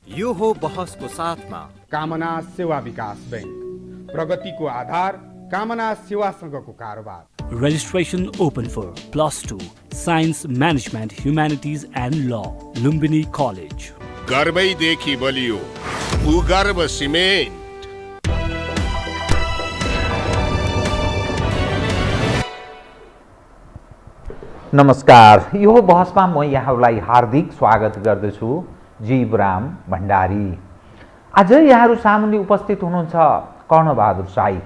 यो हो बहसको साथमा कामना सेवा विकास बैंक, प्रगतिको आधार कामना सेवासँगको कारोबार। Registration open for +2 Science Management Humanities and Law, Lumbini College. गर्वैदेखि बलियो भूगर्भ सिमेन्ट। नमस्कार, यो बहसमा म यहाँहरूलाई हार्दिक स्वागत गर्दछु। जीवराम भण्डारी। आज यहाँहरू सामुन्ने उपस्थित हुनुहुन्छ कर्णबहादुर साई।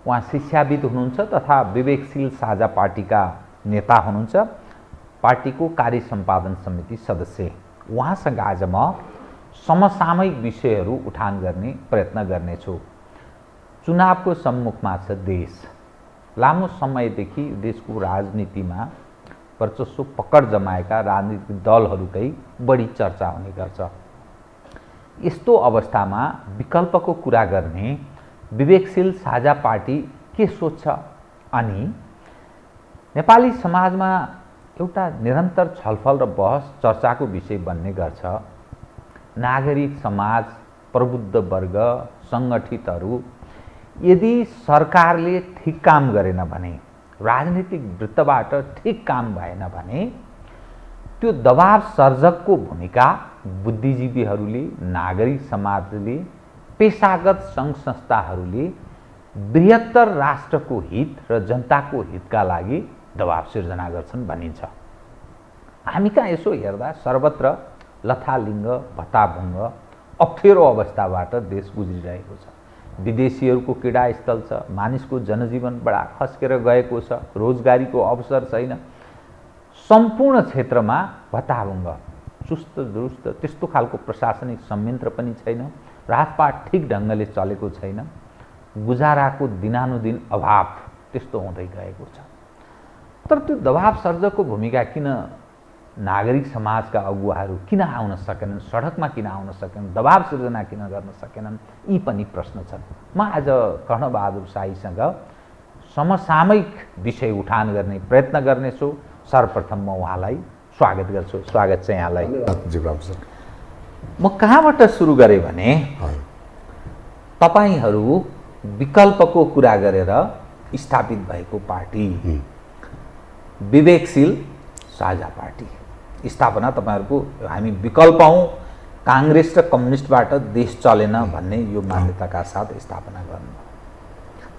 उहाँ शिक्षाविद हुनुहुन्छ तथा विवेकशील साझा पार्टीका नेता हुनुहुन्छ, पार्टीको कार्य सम्पादन समिति सदस्य। उहाँसँग आज म समसामयिक विषयहरू उठान गर्ने प्रयत्न गर्नेछु। चुनावको सम्मुखमा छ देश। लामो समयदेखि देशको राजनीतिमा वर्चस्व पकड जमाएका राजनीतिक दलहरूकै बढी चर्चा हुने गर्छ। यस्तो अवस्थामा विकल्पको कुरा गर्ने विवेकशील साझा पार्टी के सोच्छ अनि नेपाली समाजमा एउटा निरन्तर छलफल र बहस चर्चाको विषय बन्ने गर्छ। नागरिक समाज, प्रबुद्ध वर्ग, सङ्गठितहरू यदि सरकारले ठिक काम गरेन भने, राजनीतिक वृत्तबाट ठिक काम भएन भने त्यो दबाव सर्जकको भूमिका बुद्धिजीवीहरूले, नागरिक समाजले, पेशागत सङ्घ संस्थाहरूले बृहत्तर राष्ट्रको हित र जनताको हितका लागि दबाव सिर्जना गर्छन् भनिन्छ। हामी कहाँ यसो हेर्दा सर्वत्र लथालिङ्ग, भत्ताभुङ्ग, अप्ठ्यारो अवस्थाबाट देश गुज्रिरहेको छ। विदेशीहरूको क्रीडास्थल छ, मानिसको जनजीवन बडा खस्केर गएको छ, रोजगारीको अवसर छैन, सम्पूर्ण क्षेत्रमा भत्ताभुङ्ग, चुस्त दुरुस्त त्यस्तो खालको प्रशासनिक संयन्त्र पनि छैन, राजपाट ठिक ढङ्गले चलेको छैन, गुजाराको दिनानुदिन अभाव त्यस्तो हुँदै गएको छ। तर त्यो दबाव सर्जकको भूमिका किन नागरिक समाजका अगुवाहरू किन आउन सकेनन्, सडकमा किन आउन सकेनन्, दबाव सिर्जना किन गर्न सकेनन्, यी पनि प्रश्न छन्। म आज कर्णबहादुर साईसँग समसामयिक विषय उठान गर्ने प्रयत्न गर्नेछु। सर्वप्रथम म उहाँलाई स्वागत गर्छु। स्वागत छ यहाँलाई। म कहाँबाट सुरु गरेँ भने तपाईहरू विकल्पको कुरा गरेर स्थापित भएको पार्टी विवेकशील साझा पार्टी स्थापना तपाईहरूको, हामी विकल्प हौँ, काङ्ग्रेस र कम्युनिस्टबाट देश चलेन भन्ने यो मान्यताका साथ स्थापना गर्नु।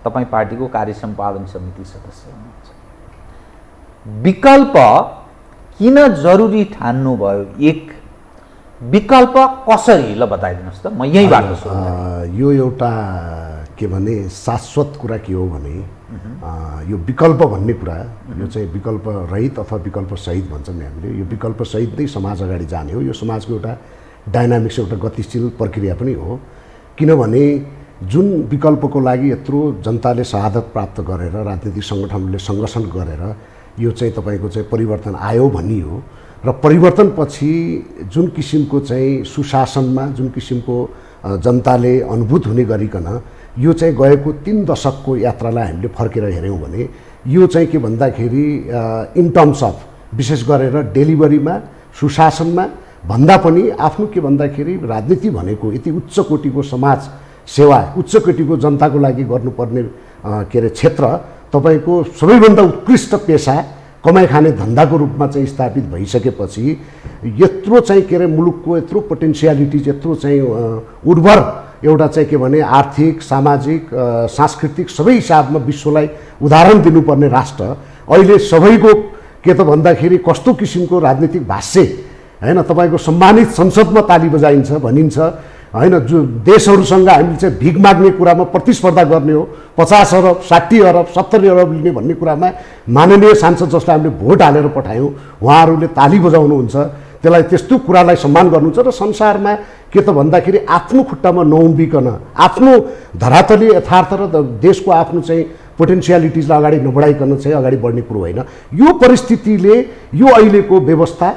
तपाईँ पार्टीको कार्य सम्पादन समिति सदस्य हुनुहुन्छ। विकल्प किन जरुरी ठान्नुभयो? एक विकल्प कसरी, ल बताइदिनुहोस् त। म यहीँबाट यो एउटा के भने शाश्वत कुरा के हो भने यो विकल्प भन्ने कुरा, यो चाहिँ विकल्प रहित अथवा विकल्प सहित भन्छौँ हामीले। यो विकल्प सहित नै समाज अगाडि जाने हो। यो समाजको एउटा डाइनामिक्स, एउटा गतिशील प्रक्रिया पनि हो। किनभने जुन विकल्पको लागि यत्रो जनताले शहादत प्राप्त गरेर, राजनीतिक सङ्गठनले सङ्गठन गरेर यो चाहिँ तपाईँको चाहिँ परिवर्तन आयो भनियो र परिवर्तनपछि जुन किसिमको चाहिँ सुशासनमा जुन किसिमको जनताले अनुभूत हुने गरिकन यो चाहिँ गएको 3 दशकको यात्रालाई हामीले फर्केर हेऱ्यौँ भने यो चाहिँ के भन्दाखेरि इन टर्म्स अफ विशेष गरेर डेलिभरीमा, सुशासनमा भन्दा पनि आफ्नो के भन्दाखेरि राजनीति भनेको यति उच्च कोटिको समाज सेवा, उच्च कोटिको जनताको लागि गर्नुपर्ने के अरे क्षेत्र तपाईँको सबैभन्दा उत्कृष्ट पेसा, कमाइ खाने धन्दाको रूपमा चाहिँ स्थापित भइसकेपछि यत्रो चाहिँ के अरे मुलुकको यत्रो पोटेन्सियालिटिज, यत्रो चाहिँ उर्वर एउटा चाहिँ के भने आर्थिक, सामाजिक, सांस्कृतिक सबै हिसाबमा विश्वलाई उदाहरण दिनुपर्ने राष्ट्र अहिले सबैको के त भन्दाखेरि कस्तो किसिमको राजनीतिक भाष्य हैन, तपाईँको सम्मानित संसदमा ताली बजाइन्छ भनिन्छ हैन। जो देशहरूसँग हामीले चाहिँ भिख माग्ने कुरामा प्रतिस्पर्धा गर्ने हो, 50 अरब, 60 अरब, 70 अरब लिने भन्ने कुरामा माननीय सांसद जसलाई हामीले भोट हालेर पठायौँ उहाँहरूले ताली बजाउनुहुन्छ। त्यसलाई त्यस्तो कुरालाई सम्मान गर्नुहुन्छ र संसारमा के त भन्दाखेरि आफ्नो खुट्टामा नउभिकन, आफ्नो धरातली यथार्थ र देशको आफ्नो चाहिँ पोटेन्सियालिटिजलाई अगाडि नबढाइकन चाहिँ अगाडि बढ्ने कुरो होइन। यो परिस्थितिले यो अहिलेको व्यवस्था,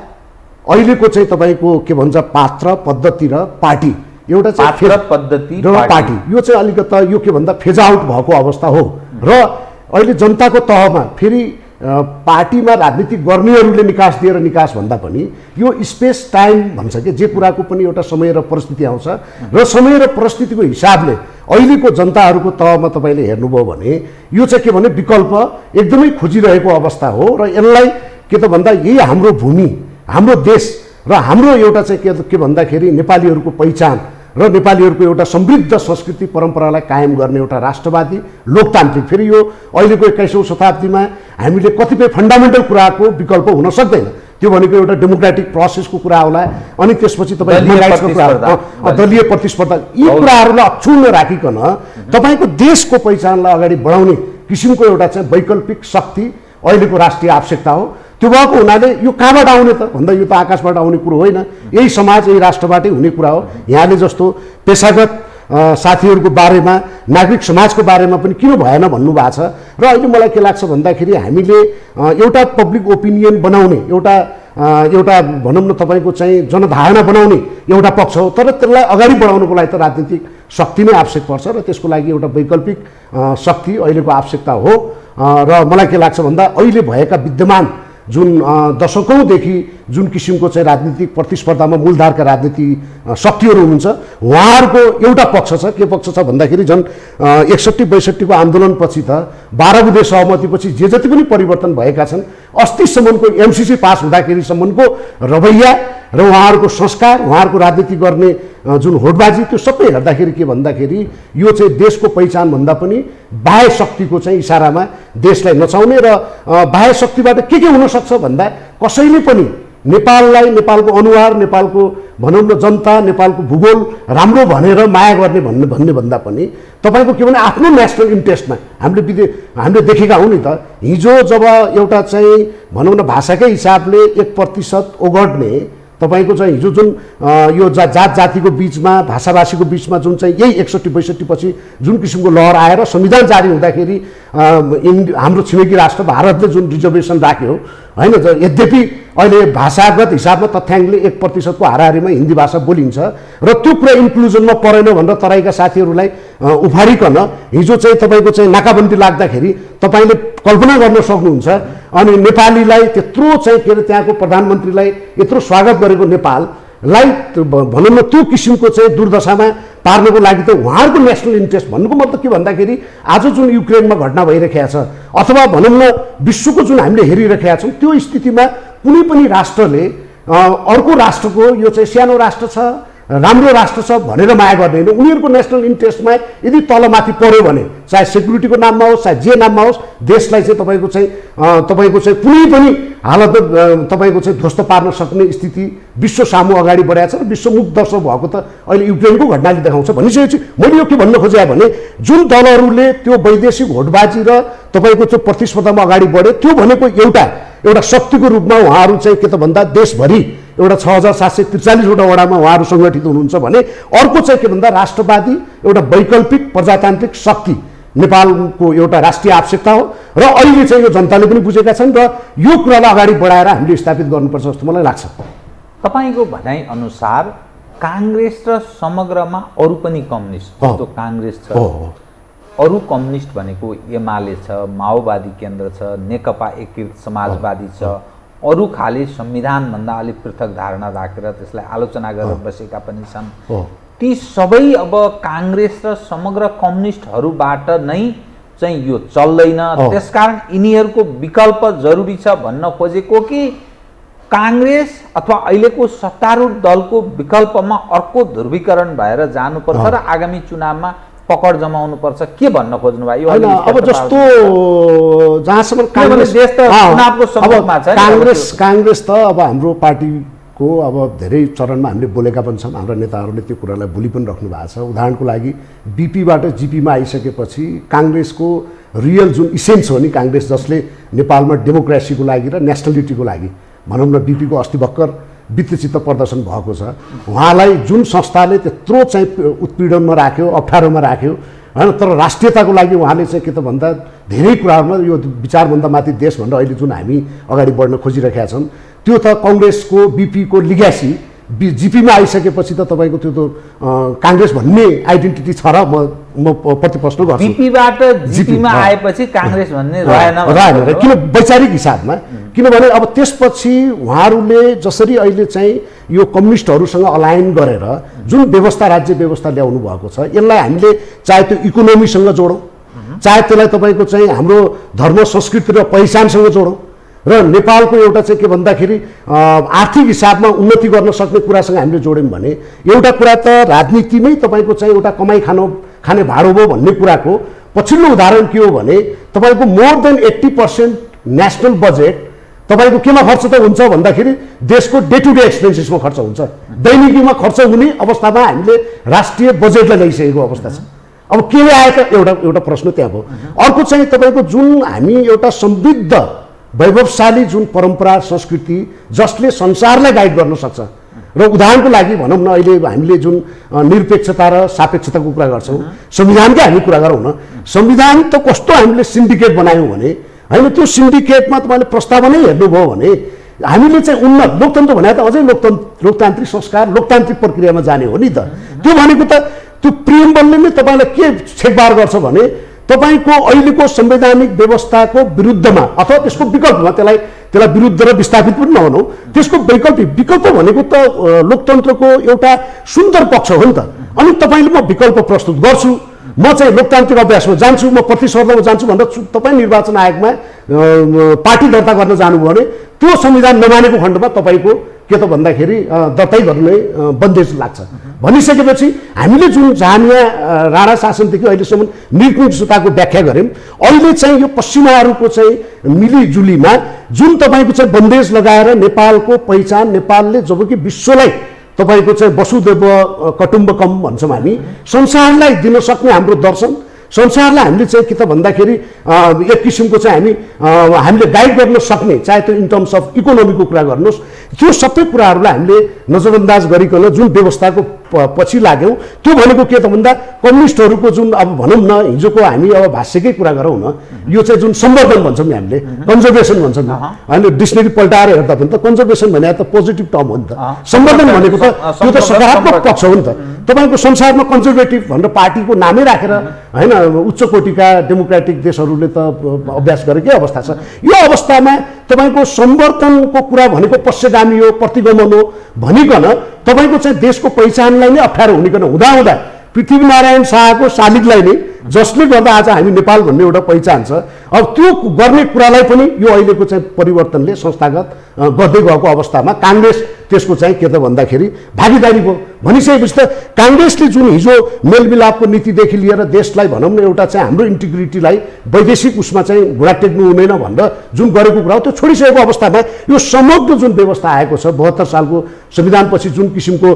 अहिलेको चाहिँ तपाईँको के भन्छ पात्र, पद्धति र पार्टी, एउटा चाहिँ पद्धति र पार्टी, यो चाहिँ अलिकता यो के भन्दा फेज आउट भएको अवस्था हो र अहिले जनताको तहमा फेरि पार्टीमा राजनीति गर्नेहरूले निकास दिएर निकास भन्दा पनि यो स्पेस टाइम भन्छ कि जे कुराको पनि एउटा समय र परिस्थिति आउँछ र समय र परिस्थितिको हिसाबले अहिलेको जनताहरूको तहमा तपाईँले हेर्नुभयो भने यो चाहिँ के भने विकल्प एकदमै खोजिरहेको अवस्था हो र यसलाई के त भन्दा यही हाम्रो भूमि हाम्रो देश र हाम्रो एउटा चाहिँ के भन्दाखेरि नेपालीहरूको पहिचान र नेपालीहरूको एउटा समृद्ध संस्कृति परम्परालाई कायम गर्ने एउटा राष्ट्रवादी लोकतान्त्रिक फेरि यो अहिलेको 21औं शताब्दीमा हामीले कतिपय फन्डामेन्टल कुराको विकल्प हुन सक्दैन त्यो भनेको एउटा डेमोक्रेटिक प्रोसेसको कुरा होला अनि त्यसपछि तपाईँ दलीय प्रतिस्पर्धा यी कुराहरूलाई अक्षुण्ण राखिकन तपाईँको देशको पहिचानलाई अगाडि बढाउने किसिमको एउटा चाहिँ वैकल्पिक शक्ति अहिलेको राष्ट्रिय आवश्यकता हो त्यो भएको हुनाले यो कहाँबाट आउने त भन्दा यो त आकाशबाट आउने कुरो होइन यही समाज यही राष्ट्रबाटै हुने कुरा हो यहाँले जस्तो पेशागत साथीहरूको बारेमा नागरिक समाजको बारेमा पनि किन भएन भन्नुभएको छ र अहिले मलाई के लाग्छ भन्दाखेरि हामीले एउटा पब्लिक ओपिनियन बनाउने एउटा भनौँ न तपाईँको चाहिँ जनधारणा बनाउने एउटा पक्ष हो तर त्यसलाई अगाडि बढाउनको लागि त राजनीतिक शक्ति नै आवश्यक पर्छ र त्यसको लागि एउटा वैकल्पिक शक्ति अहिलेको आवश्यकता हो र मलाई के लाग्छ भन्दा अहिले भएका विद्यमान जुन दशकौँदेखि जुन किसिमको चाहिँ राजनीतिक प्रतिस्पर्धामा मूलधारका राजनीति शक्तिहरू हुनुहुन्छ उहाँहरूको एउटा पक्ष छ के पक्ष छ भन्दाखेरि झन् 61-62 को आन्दोलनपछि त 12 बुँदे सहमतिपछि जे जति पनि परिवर्तन भएका छन् अस्तिसम्मको एमसीसी पास हुँदाखेरिसम्मको रवैया र उहाँहरूको संस्कार उहाँहरूको राजनीति गर्ने जुन होडबाजी त्यो सबै हेर्दाखेरि के भन्दाखेरि यो चाहिँ देशको पहिचान भन्दा पनि बाह्य शक्तिको चाहिँ इसारामा देशलाई नचाउने र बाह्य शक्तिबाट के हुन सक्छ भन्दा कसैले पनि नेपाललाई नेपालको अनुहार नेपालको भनौँ न जनता नेपालको भूगोल राम्रो भनेर माया गर्ने भन्ने भन्दा पनि तपाईँको के भने आफ्नो नेसनल इन्ट्रेस्टमा हामीले देखेका हौँ नि त हिजो जब एउटा चाहिँ भनौँ न भाषाकै हिसाबले 1% ओगट्ने तपाईको चाहिँ हिजो जुन यो जात जातिको बीचमा भाषाभाषीको बीचमा जुन चाहिँ यही 61-62 पछि जुन किसिमको लहर आएर संविधान जारी हुँदाखेरि हाम्रो छिमेकी राष्ट्र भारतले जुन रिजर्भेसन राख्यो हैन यद्यपि अहिले भाषागत हिसाबमा तथ्याङ्कले 1% को हाराहारीमा हिन्दी भाषा बोलिन्छ र त्यो कुरा इन्क्लुजनमा परेन भनेर तराईका साथीहरूलाई उफारिकन हिजो चाहिँ तपाईँको चाहिँ नाकाबन्दी लाग्दाखेरि तपाईँले कल्पना गर्न सक्नुहुन्छ अनि नेपालीलाई त्यत्रो चाहिँ के अरे त्यहाँको प्रधानमन्त्रीलाई यत्रो स्वागत गरेको नेपाललाई भनौँ न त्यो किसिमको चाहिँ दुर्दशामा पार्नको लागि त उहाँहरूको नेसनल इन्ट्रेस्ट भन्नुको मतलब के भन्दाखेरि आज जुन युक्रेनमा घटना भइरहेको छ अथवा भनौँ न विश्वको जुन हामीले हेरिरहेका छौँ त्यो स्थितिमा कुनै पनि राष्ट्रले अर्को राष्ट्रको यो चाहिँ सानो राष्ट्र छ राम्रो राष्ट्र छ भनेर माया गर्ने होइन उनीहरूको नेसनल इन्ट्रेस्टमा यदि तलमाथि पर्यो भने चाहे सेक्युरिटीको नाममा होस् चाहे जे नाममा होस् देशलाई चाहिँ तपाईँको चाहिँ कुनै पनि हालत तपाईँको चाहिँ ध्वस्त पार्न सक्ने स्थिति विश्व सामु अगाडि बढाएको छ र विश्वमुख दर्शक भएको त अहिले युक्रेनको घटनाले देखाउँछ भनिसकेपछि मैले यो के भन्न खोजेँ भने जुन दलहरूले त्यो वैदेशिक होडबाजी र तपाईँको त्यो प्रतिस्पर्धामा अगाडि बढ्यो त्यो भनेको एउटा शक्तिको रूपमा उहाँहरू चाहिँ के त भन्दा देशभरि एउटा 6743 वटा वडामा उहाँहरू सङ्गठित हुनुहुन्छ भने अर्को चाहिँ के भन्दा राष्ट्रवादी एउटा वैकल्पिक प्रजातान्त्रिक शक्ति नेपालको एउटा राष्ट्रिय आवश्यकता हो र अहिले चाहिँ यो जनताले पनि बुझेका छन् र यो कुरालाई अगाडि बढाएर हामीले स्थापित गर्नुपर्छ जस्तो मलाई लाग्छ। तपाईँको भनाइ अनुसार काङ्ग्रेस र समग्रमा अरू पनि कम्युनिस्ट जस्तो काङ्ग्रेस छ अरू कम्युनिस्ट भनेको एमाले छ माओवादी केन्द्र छ नेकपा एकीकृत समाजवादी छ अरू खाले संविधानभन्दा अलिक पृथक धारणा राखेर त्यसलाई आलोचना गरेर बसेका पनि छन् ती सबै अब काङ्ग्रेस र समग्र कम्युनिस्टहरूबाट नै चाहिँ यो चल्दैन त्यसकारण यिनीहरूको विकल्प जरुरी छ भन्न खोजेको कि काङ्ग्रेस अथवा अहिलेको सत्तारूढ दलको विकल्पमा अर्को ध्रुवीकरण भएर जानुपर्छ र आगामी चुनावमा पकड जमाउनु पर्छ के भन्न खोज्नु भयो अब जस्तो जहाँसम्म काङ्ग्रेस त अब हाम्रो पार्टीको अब धेरै चरणमा हामीले बोलेका पनि छौँ हाम्रा नेताहरूले त्यो कुरालाई भोलि पनि राख्नु भएको छ उदाहरणको लागि बीपीबाट जीपीमा आइसकेपछि काङ्ग्रेसको रियल जुन इसेन्स हो नि काङ्ग्रेस जसले नेपालमा डेमोक्रेसीको लागि र नेसनलिटीको लागि भनौँ न बीपीको अस्ति भर्खर वित्तचित्त प्रदर्शन भएको छ उहाँलाई जुन संस्थाले त्यत्रो चाहिँ उत्पीडनमा राख्यो अप्ठ्यारोमा राख्यो हैन तर राष्ट्रियताको लागि उहाँले चाहिँ के त भन्दा धेरै कुराहरूमा यो विचारभन्दा माथि देश भनेर अहिले जुन हामी अगाडि बढ्न खोजिरहेका छौँ त्यो त कङ्ग्रेसको बीपीको लिग्यासी जीपीमा आइसकेपछि त तपाईँको त्यो त काङ्ग्रेस भन्ने आइडेन्टिटी छ र म म प्रतिप्रश्न गर्छु। बीपीबाट जीपीमा आएपछि काङ्ग्रेस भन्ने रहेन किन वैचारिक हिसाबमा, किनभने अब त्यसपछि उहाँहरूले जसरी अहिले चाहिँ यो कम्युनिस्टहरूसँग अलाइन गरेर जुन व्यवस्था राज्य व्यवस्था ल्याउनु भएको छ, यसलाई हामीले चाहे त्यो इकोनोमीसँग जोडौँ, चाहे त्यसलाई तपाईँको चाहिँ हाम्रो धर्म संस्कृति र पहिचानसँग जोडौँ, र नेपालको एउटा चाहिँ के भन्दाखेरि आर्थिक हिसाबमा उन्नति गर्न सक्ने कुरासँग हामीले जोड्यौँ भने एउटा कुरा त राजनीतिमै तपाईँको चाहिँ एउटा कमाइ खाने भाडो भयो भन्ने कुराको पछिल्लो उदाहरण के हो भने तपाईँको मोर देन 80% नेसनल बजेट तपाईँको केमा खर्च त हुन्छ भन्दाखेरि देशको डे टु डे एक्सपेन्सेसमा खर्च हुन्छ, दैनिकीमा खर्च हुने अवस्थामा हामीले राष्ट्रिय बजेटलाई ल्याइसकेको अवस्था छ। अब के आयो त एउटा प्रश्न त्यहाँ भयो। अर्को चाहिँ तपाईँको जुन हामी एउटा समृद्ध वैभवशाली जुन परम्परा संस्कृति जसले संसारलाई गाइड गर्न सक्छ, र उदाहरणको लागि भनौँ न अहिले हामीले जुन निरपेक्षता र सापेक्षताको कुरा गर्छौँ, संविधानकै हामी कुरा गरौँ न, संविधान त कस्तो हामीले सिन्डिकेट बनायौँ भने होइन, त्यो सिन्डिकेटमा तपाईँले प्रस्तावनै हेर्नुभयो भने हामीले चाहिँ उन्नत लोकतन्त्र भने त अझै लोकतान्त्रिक संस्कार लोकतान्त्रिक प्रक्रियामा जाने हो नि त। त्यो भनेको त त्यो प्रिएम्बलले नै तपाईँलाई के छेकबार गर्छ भने तपाईँको अहिलेको संवैधानिक व्यवस्थाको विरुद्धमा अथवा त्यसको विकल्पमा, त्यसलाई विरुद्ध र विस्थापित पनि नभनौँ, त्यसको विकल्प भनेको त लोकतन्त्रको एउटा सुन्दर पक्ष हो नि त। अनि तपाईँले म विकल्प प्रस्तुत गर्छु, म चाहिँ लोकतान्त्रिक अभ्यासमा जान्छु, म प्रतिस्पर्धामा जान्छु भनेर तपाईँ निर्वाचन आयोगमा पार्टी दर्ता गर्न जानुभयो भने त्यो संविधान नमानेको खण्डमा तपाईँको के त भन्दाखेरि दर्तै गर्ने बन्देज लाग्छ। भनिसकेपछि हामीले जुन जानिया राणा शासनदेखि अहिलेसम्म निरंकुशताको व्याख्या गऱ्यौँ, अहिले चाहिँ यो पश्चिमाहरूको चाहिँ मिलिजुलीमा जुन तपाईँको चाहिँ बन्देज लगाएर नेपालको पहिचान, नेपालले जबकि विश्वलाई तपाईँको चाहिँ वसुधैव कुटुम्बकम भन्छौँ हामी, संसारलाई दिन सक्ने हाम्रो दर्शन, संसारलाई हामीले चाहिँ के त भन्दाखेरि एक किसिमको चाहिँ हामीले गाइड गर्न सक्ने, चाहे त्यो इन टर्म्स अफ इकोनोमीको कुरा गर्नुहोस्, त्यो सबै कुराहरूलाई हामीले नजरअन्दाज गरिकन जुन व्यवस्थाको पछि लाग्यौँ, त्यो भनेको के त भन्दा कम्युनिस्टहरूको जुन अब भनौँ न हिजोको हामी अब भाष्यकै कुरा गरौँ न, यो चाहिँ जुन सम्वर्धन भन्छौँ हामीले, कन्जर्भेसन भन्छौँ, अहिले डिक्सनरी पल्टाएर हेर्दा पनि त कन्जर्भेसन भने त पोजिटिभ टर्म हो नि त, सम्वर्धन भनेको त त्यो त सकारात्मक पक्ष हो नि त। तपाईँको संसारमा कन्जर्भेटिभ भनेर पार्टीको नामै राखेर होइन उच्च कोटिका डेमोक्रेटिक देशहरूले त अभ्यास गरेकै अवस्था छ। यो अवस्थामा तपाईँको सम्वर्धनको कुरा भनेको पश्चगामी हो, प्रतिगमन हो भनिकन तपाईँको चाहिँ देशको पहिचानलाई नै अप्ठ्यारो हुनिकन हुँदाहुँदा पृथ्वीनारायण शाहको शालिगलाई नै जसले गर्दा आज हामी नेपाल भन्ने एउटा पहिचान छ, अब त्यो गर्ने कुरालाई पनि यो अहिलेको चाहिँ परिवर्तनले संस्थागत गर्दै गएको अवस्थामा काङ्ग्रेस त्यसको चाहिँ के त भन्दाखेरि भागीदारी भयो। भनिसकेपछि त काङ्ग्रेसले जुन हिजो मेलमिलापको नीतिदेखि लिएर देशलाई भनौँ न एउटा चाहिँ हाम्रो इन्टिग्रिटीलाई वैदेशिक उसमा चाहिँ घुँडा टेक्नु हुँदैन भनेर जुन गरेको कुरा हो त्यो छोडिसकेको अवस्थामा यो समग्र जुन व्यवस्था आएको छ 72 सालको संविधानपछि जुन किसिमको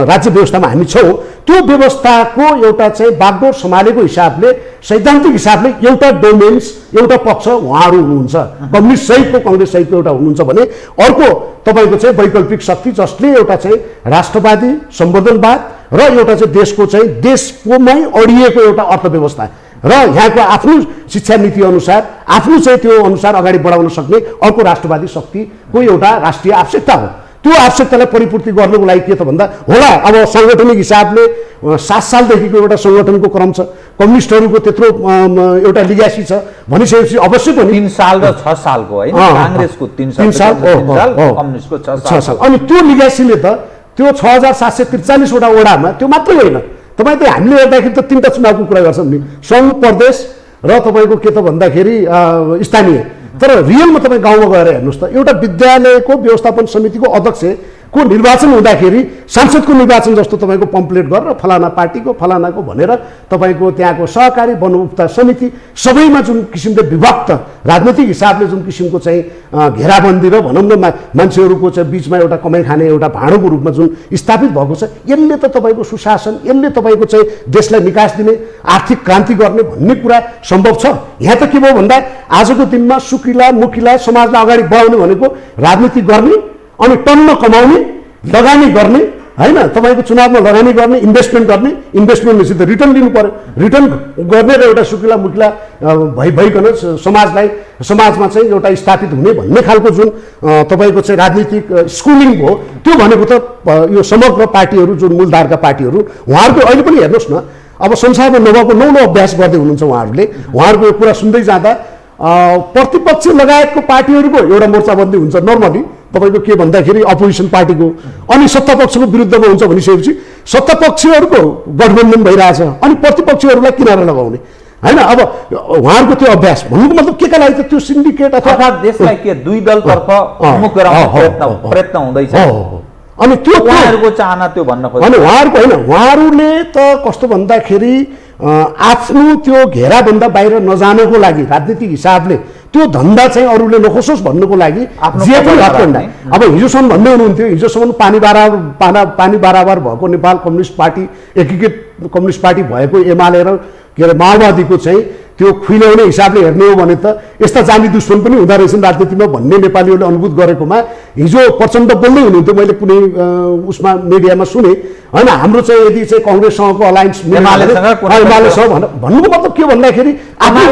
राज्य व्यवस्थामा हामी छौँ, त्यो व्यवस्थाको एउटा चाहिँ बागडोर सम्हालेको हिसाबले सैद्धान्तिक हिसाबले एउटा डोमेन्स एउटा पक्ष उहाँहरू हुनुहुन्छ, कम्युनिस्ट सहितको काङ्ग्रेस सहितको एउटा हुनुहुन्छ भने अर्को तपाईँको चाहिँ वैकल्पिक शक्ति जसले एउटा चाहिँ राष्ट्रवादी सम्वर्धनवाद र एउटा चाहिँ देशको चाहिँ देशकोमै अडिएको एउटा अर्थव्यवस्था र यहाँको आफ्नो शिक्षा नीति अनुसार आफ्नो चाहिँ त्यो अनुसार अगाडि बढाउन सक्ने अर्को राष्ट्रवादी शक्तिको एउटा राष्ट्रिय आवश्यकता हो। त्यो आवश्यकतालाई परिपूर्ति गर्नुको लागि के त भन्दा होला अब साङ्गठनिक हिसाबले 7 सालदेखिको एउटा सङ्गठनको क्रम छ, कम्युनिस्टहरूको त्यत्रो एउटा लिग्यासी छ भनिसकेपछि अवश्य पनि 3 साल र 6 सालको होइन, काङ्ग्रेसको 3 साल कम्युनिस्टको 6 साल। अनि त्यो लिग्यासीले त त्यो 6743 वटा वडामा त्यो मात्रै होइन, तपाईँ त हामीले हेर्दाखेरि त 3टा चुनावको कुरा गर्छौँ नि, सङ्घ प्रदेश र तपाईँको के त भन्दाखेरि स्थानीय, तर रियलमा तपाईँ गाउँमा गएर हेर्नुहोस् त एउटा विद्यालयको व्यवस्थापन समितिको अध्यक्षको निर्वाचन हुँदाखेरि सांसदको निर्वाचन जस्तो तपाईँको पम्पलेट गरेर फलाना पार्टीको फलानाको भनेर तपाईँको त्यहाँको सहकारी वनउपभोक्ता समिति सबैमा जुन किसिमले विभक्त राजनैतिक हिसाबले जुन किसिमको चाहिँ घेराबन्दी र भनौँ न मान्छेहरूको चाहिँ बिचमा एउटा कमाइ खाने एउटा भाँडोको रूपमा जुन स्थापित भएको छ, यसले त तपाईँको सुशासन, यसले तपाईँको चाहिँ देशलाई निकास दिने आर्थिक क्रान्ति गर्ने भन्ने कुरा सम्भव छ। यहाँ त के भयो भन्दा आजको दिनमा सुकिला मुखिला समाजलाई अगाडि बढाउने भनेको राजनीति गर्ने अनि टन्न कमाउने लगानी गर्ने होइन, तपाईँको चुनावमा लगानी गर्ने इन्भेस्टमेन्ट गर्ने, इन्भेस्टमेन्टपछि त रिटर्न लिनु पर्यो, रिटर्न गर्ने र एउटा सुकिला मुखिला भइकन समाजमा चाहिँ एउटा स्थापित हुने भन्ने खालको जुन तपाईँको चाहिँ राजनीतिक स्कुलिङ हो त्यो भनेको त यो समग्र पार्टीहरू जुन मूलधारका पार्टीहरू उहाँहरूको अहिले पनि हेर्नुहोस् न अब संसारमा नभएको नौलो अभ्यास गर्दै हुनुहुन्छ उहाँहरूले। उहाँहरूको यो कुरा सुन्दै जाँदा प्रतिपक्ष लगायतको पार्टीहरूको एउटा मोर्चाबन्दी हुन्छ नर्मली तपाईँको के भन्दाखेरि अपोजिसन पार्टीको, अनि सत्तापक्षको विरुद्धमा हुन्छ भनिसकेपछि सत्तापक्षीहरूको गठबन्धन भइरहेछ अनि प्रतिपक्षीहरूलाई किनारा लगाउने होइन। अब उहाँहरूको त्यो अभ्यास भन्नुको मतलब के का लागि त त्यो सिन्डिकेट अथवा देशलाई के दुई दलतर्फ उन्मुख गराउने प्रयत्न हुँदैछ अनि त्यो उहाँहरूको चाहना त्यो भन्न खोज्छ। अनि उहाँहरूको होइन, उहाँहरूले त कस्तो भन्दाखेरि आफ्नो त्यो घेराभन्दा बाहिर नजानको लागि राजनीतिक हिसाबले त्यो धन्दा चाहिँ अरूले नखोसोस् भन्नुको लागि जे पनि हत्कण्डा। अब हिजोसम्म भन्दै हुनुहुन्थ्यो, हिजोसम्म पानी बराबर भएको नेपाल कम्युनिस्ट पार्टी, एकीकृत कम्युनिस्ट पार्टी भएको एमाले र के अरे माओवादीको चाहिँ त्यो खुइल्याउने हिसाबले हेर्ने हो भने त यस्ता जानी दुश्मन पनि हुँदो रहेछन् राजनीतिमा भन्ने नेपालीहरूले अनुभूत गरेकोमा हिजो प्रचण्ड बोल्दै हुनुहुन्थ्यो, मैले कुनै उसमा मिडियामा सुने होइन। हाम्रो चाहिँ यदि चाहिँ कङ्ग्रेससँगको अलायन्स एमालेसँग भन्नुको मतलब के भन्दाखेरि आफ्नो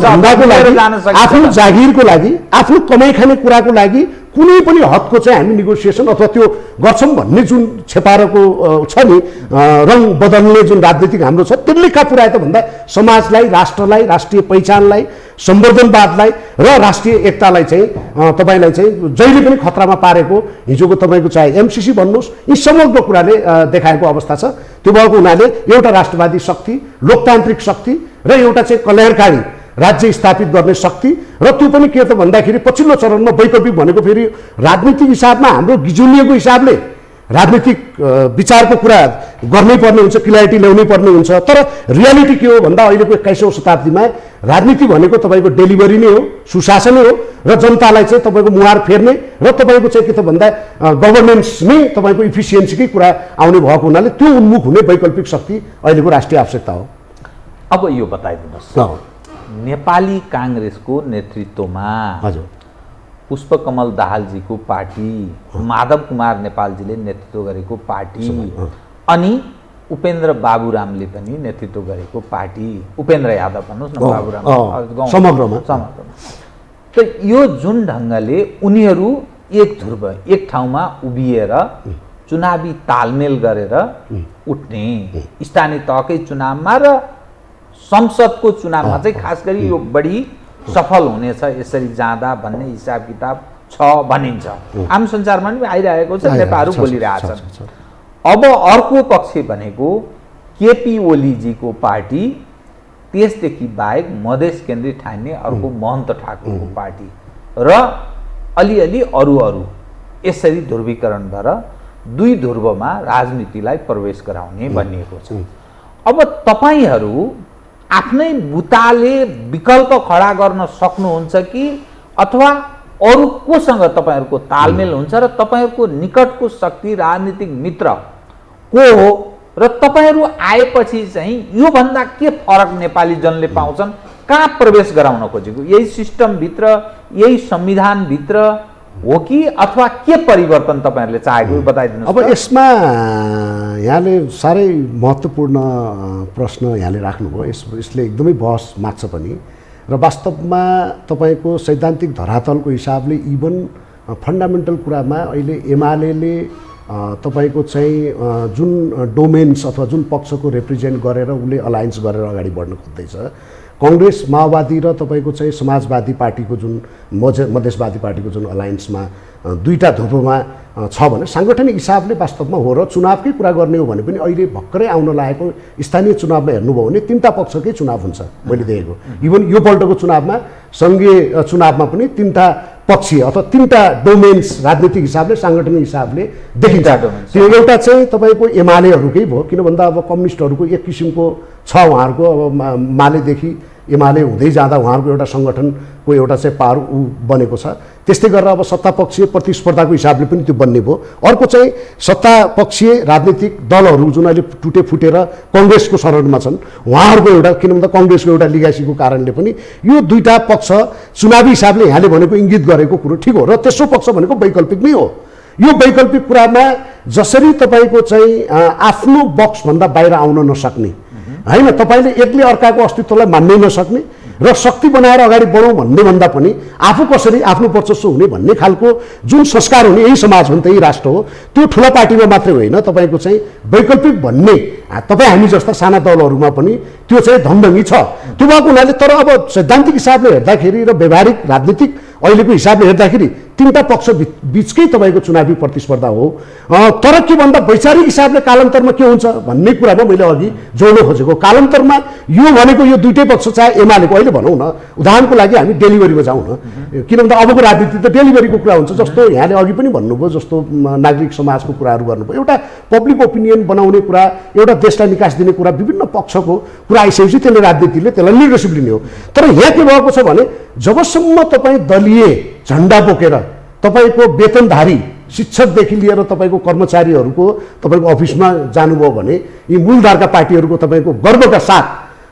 धन्दाको लागि, आफ्नो जागिरको लागि, आफ्नो कमाइ खाने कुराको लागि कुनै पनि हदको चाहिँ हामी नेगोसिएसन अथवा त्यो गर्छौँ भन्ने जुन छेपारोको छ नि रङ बदल्ने जुन राजनीतिक हाम्रो छ त्यसले कहाँ पुऱ्यायो त भन्दा समाजलाई, राष्ट्रलाई, राष्ट्रिय पहिचानलाई, सम्वर्धनवादलाई र राष्ट्रिय एकतालाई चाहिँ तपाईँलाई चाहिँ जहिले पनि खतरामा पारेको हिजोको तपाईँको चाहे एमसिसी भन्नुहोस्, यी समग्र कुराले देखाएको अवस्था छ। त्यो भएको हुनाले एउटा राष्ट्रवादी शक्ति, लोकतान्त्रिक शक्ति र एउटा चाहिँ कल्याणकारी राज्य स्थापित गर्ने शक्ति र त्यो पनि के त भन्दाखेरि पछिल्लो चरणमा वैकल्पिक भनेको फेरि राजनीतिक हिसाबमा हाम्रो गिजुलिएको हिसाबले राजनीतिक विचारको कुरा गर्नै पर्ने हुन्छ, क्ल्यारिटी ल्याउनै पर्ने हुन्छ। तर रियालिटी के हो भन्दा अहिलेको 21औं शताब्दीमा राजनीति भनेको तपाईँको डेलिभरी नै हो, सुशासनै हो र जनतालाई चाहिँ तपाईँको मुहार फेर्ने र तपाईँको चाहिँ के त भन्दा गभर्नेन्स नै तपाईँको इफिसियन्सीकै कुरा आउने भएको हुनाले त्यो उन्मुख हुने वैकल्पिक शक्ति अहिलेको राष्ट्रिय आवश्यकता हो। अब यो बताइदिनुहोस्, नेपाली काङ्ग्रेसको नेतृत्वमा हजुर पुष्पकमल दाहालजीको पार्टी, माधव कुमार नेपालजीले नेतृत्व गरेको पार्टी अनि उपेन्द्र बाबुरामले पनि नेतृत्व गरेको पार्टी, उपेन्द्र यादव भन्नुहोस् न, बाबुराम समग्रमा त यो जुन ढङ्गले उनीहरू एक ध्रुव एक ठाउँमा उभिएर चुनावी तालमेल गरेर उठ्ने, स्थानीय तहकै चुनावमा र संसदको चुनावमा चाहिँ खास गरी यो बढी सफल हुनेछ यसरी जाँदा भन्ने हिसाब किताब छ भनिन्छ। आम संसारमा पनि आइरहेको छ, नेताहरू बोलिरहेछन्। अब अर्को पक्ष भनेको केपी ओलीजीको पार्टी, त्यसदेखि बाहेक मधेस केन्द्रित ठान्ने अर्को महन्त ठाकुरको पार्टी र अलिअलि अरू यसरी ध्रुवीकरण भएर दुई ध्रुवमा राजनीतिलाई प्रवेश गराउने भनिएको छ। अब तपाईहरू आफ्नै बुताले विकल्प खडा गर्न सक्नुहुन्छ कि अथवा अरू कोसँग तपाईहरूको तालमेल हुन्छ र तपाईहरूको निकटको शक्ति राजनीतिक मित्र को हो र तपाईहरू आएपछि चाहिँ योभन्दा के फरक नेपाली जनले पाउँछन्, कहाँ प्रवेश गराउन खोजेको, यही सिस्टमभित्र, यही संविधानभित्र हो कि अथवा के परिवर्तन तपाईहरूले चाहेको बताइदिनुहोस्। अब यसमा यहाँले साह्रै महत्त्वपूर्ण प्रश्न यहाँले राख्नुभयो। यसले एकदमै बहस माग्छ पनि र वास्तवमा तपाईँको सैद्धान्तिक धरातलको हिसाबले इभन फन्डामेन्टल कुरामा अहिले एमालेले तपाईँको चाहिँ जुन डोमेन्स अथवा जुन पक्षको रिप्रेजेन्ट गरेर उसले अलायन्स गरेर अगाडि बढ्न खोज्दैछ, कङ्ग्रेस माओवादी र तपाईँको चाहिँ समाजवादी पार्टीको जुन मधेसवादी पार्टीको जुन अलायन्समा दुईटा ध्रुवमा छ भने साङ्गठनिक हिसाबले वास्तवमा हो र चुनावकै कुरा गर्ने हो भने पनि अहिले भर्खरै आउन लागेको स्थानीय चुनावमा हेर्नुभयो भने तीनटा पक्षकै चुनाव हुन्छ मैले देखेको। इभन यो पल्टको चुनावमा सङ्घीय चुनावमा पनि तीनटा पक्षीय अथवा तीनटा डोमेन्स राजनीतिक हिसाबले साङ्गठनिक हिसाबले देखिन्छ। त्यो एउटा चाहिँ तपाईँको एमालेहरूकै भयो, किन भन्दा अब कम्युनिस्टहरूको एक किसिमको छ उहाँहरूको, अब मालेदेखि एमाले हुँदै जाँदा उहाँहरूको एउटा सङ्गठनको एउटा चाहिँ पावर बनेको छ। त्यस्तै गरेर अब सत्तापक्षीय प्रतिस्पर्धाको हिसाबले पनि त्यो बन्ने भयो। अर्को चाहिँ सत्तापक्षीय राजनीतिक दलहरू जुन अहिले टुटे फुटेर कङ्ग्रेसको शरणमा छन् उहाँहरूको एउटा, किन भन्दा कङ्ग्रेसको एउटा लिगासीको कारणले पनि यो दुईटा पक्ष चुनावी हिसाबले यहाँले भनेको इङ्गित गरेको कुरो ठिक हो र तेस्रो पक्ष भनेको वैकल्पिक नै हो। यो वैकल्पिक कुरामा जसरी तपाईँको चाहिँ आफ्नो बक्सभन्दा बाहिर आउन नसक्ने होइन, तपाईँले एकले अर्काको अस्तित्वलाई मान्नै नसक्ने र शक्ति बनाएर अगाडि बढौँ भन्ने भन्दा पनि आफू कसरी आफ्नो वर्चस्व हुने भन्ने खालको जुन संस्कार हुने यही समाज हो नि त, यही राष्ट्र हो। त्यो ठुला पार्टीमा मात्रै होइन, तपाईँको चाहिँ वैकल्पिक भन्ने तपाईँ हामी जस्ता साना दलहरूमा पनि त्यो चाहिँ धमधमी छ। त्यो भएको हुनाले तर अब सैद्धान्तिक हिसाबले हेर्दाखेरि र व्यवहारिक राजनीतिक अहिलेको हिसाबले हेर्दाखेरि तीनटा पक्ष बिचकै तपाईँको चुनावी प्रतिस्पर्धा हो। तर के भन्दा वैचारिक हिसाबले कालान्तरमा के हुन्छ भन्ने कुरामा मैले अघि जोड्न खोजेको, कालान्तरमा यो भनेको यो दुईटै पक्ष चाहे एमालेको, अहिले भनौँ न उदाहरणको लागि हामी डेलिभरीमा जाउँ न, किन भन्दा अबको राजनीति त डेलिभरीको कुरा हुन्छ। जस्तो यहाँले अघि पनि भन्नुभयो, जस्तो नागरिक समाजको कुराहरू गर्नुभयो, एउटा पब्लिक ओपिनियन बनाउने कुरा, एउटा देशलाई निकास दिने कुरा, विभिन्न पक्षको कुरा आइसकेपछि त्यसले राजनीतिले त्यसलाई लिडरसिप लिने हो। तर यहाँ के भएको छ भने जबसम्म तपाईँ दलीय झन्डा बोकेर तपाईँको वेतनधारी शिक्षकदेखि लिएर तपाईँको कर्मचारीहरूको तपाईँको अफिसमा जानुभयो भने यी मूलधारका पार्टीहरूको तपाईँको गर्वका साथ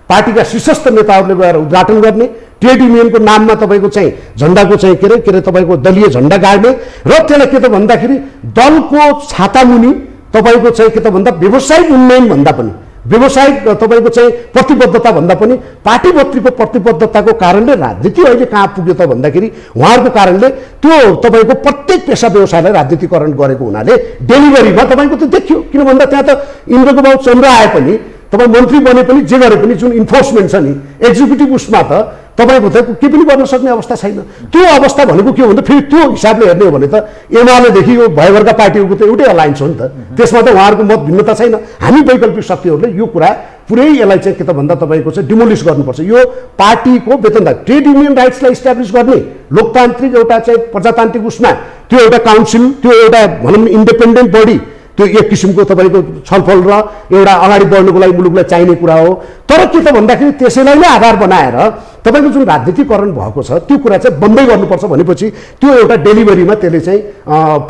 पार्टीका शीर्षस्थ नेताहरूले गएर उद्घाटन गर्ने, ट्रेड युनियनको नाममा तपाईँको चाहिँ झन्डाको चाहिँ के अरे तपाईँको दलीय झन्डा गाड्ने र त्यसलाई के त भन्दाखेरि दलको छातामुनि तपाईँको चाहिँ के त भन्दा व्यवसायिक उन्नयन भन्दा पनि व्यवसायिक तपाईँको चाहिँ प्रतिबद्धता भन्दा पनि पार्टीभित्रको प्रतिबद्धताको कारणले राजनीति अहिले कहाँ पुग्यो त भन्दाखेरि उहाँहरूको कारणले त्यो तपाईँको प्रत्येक पेसा व्यवसायलाई राजनीतिकरण गरेको हुनाले डेलिभरीमा तपाईँको त देखियो। किन भन्दा त्यहाँ त इन्द्रको बाबु चन्द्र आए पनि तपाईँ मन्त्री बने पनि जे गरे पनि जुन इन्फोर्समेन्ट छ नि एक्जिक्युटिभ उसमा त तपाईँको त के पनि गर्न सक्ने अवस्था छैन। त्यो अवस्था भनेको के हो भन्दा फेरि त्यो हिसाबले हेर्ने हो भने त एमालेदेखि यो भयभरका पार्टीहरूको त एउटै अलायन्स हो नि त, त्यसमा त उहाँहरूको मत भिन्नता छैन। हामी वैकल्पिक शक्तिहरूले यो कुरा पुरै यसलाई चाहिँ के त भन्दा तपाईँको चाहिँ डिमोलिस गर्नुपर्छ। यो पार्टीको वेतनदार ट्रेड युनियन राइट्सलाई इस्टाब्लिस गर्ने लोकतान्त्रिक एउटा चाहिँ प्रजातान्त्रिक उसमा त्यो एउटा काउन्सिल, त्यो एउटा भनौँ इन्डिपेन्डेन्ट बडी, त्यो एक किसिमको तपाईँको छलफल र एउटा अगाडि बढ्नुको लागि मुलुकलाई चाहिने कुरा हो। तर के त भन्दाखेरि त्यसैलाई नै आधार बनाएर तपाईँको जुन राजनीतिकरण भएको छ त्यो कुरा चाहिँ बन्दै गर्नुपर्छ भनेपछि त्यो एउटा डेलिभरीमा त्यसले चाहिँ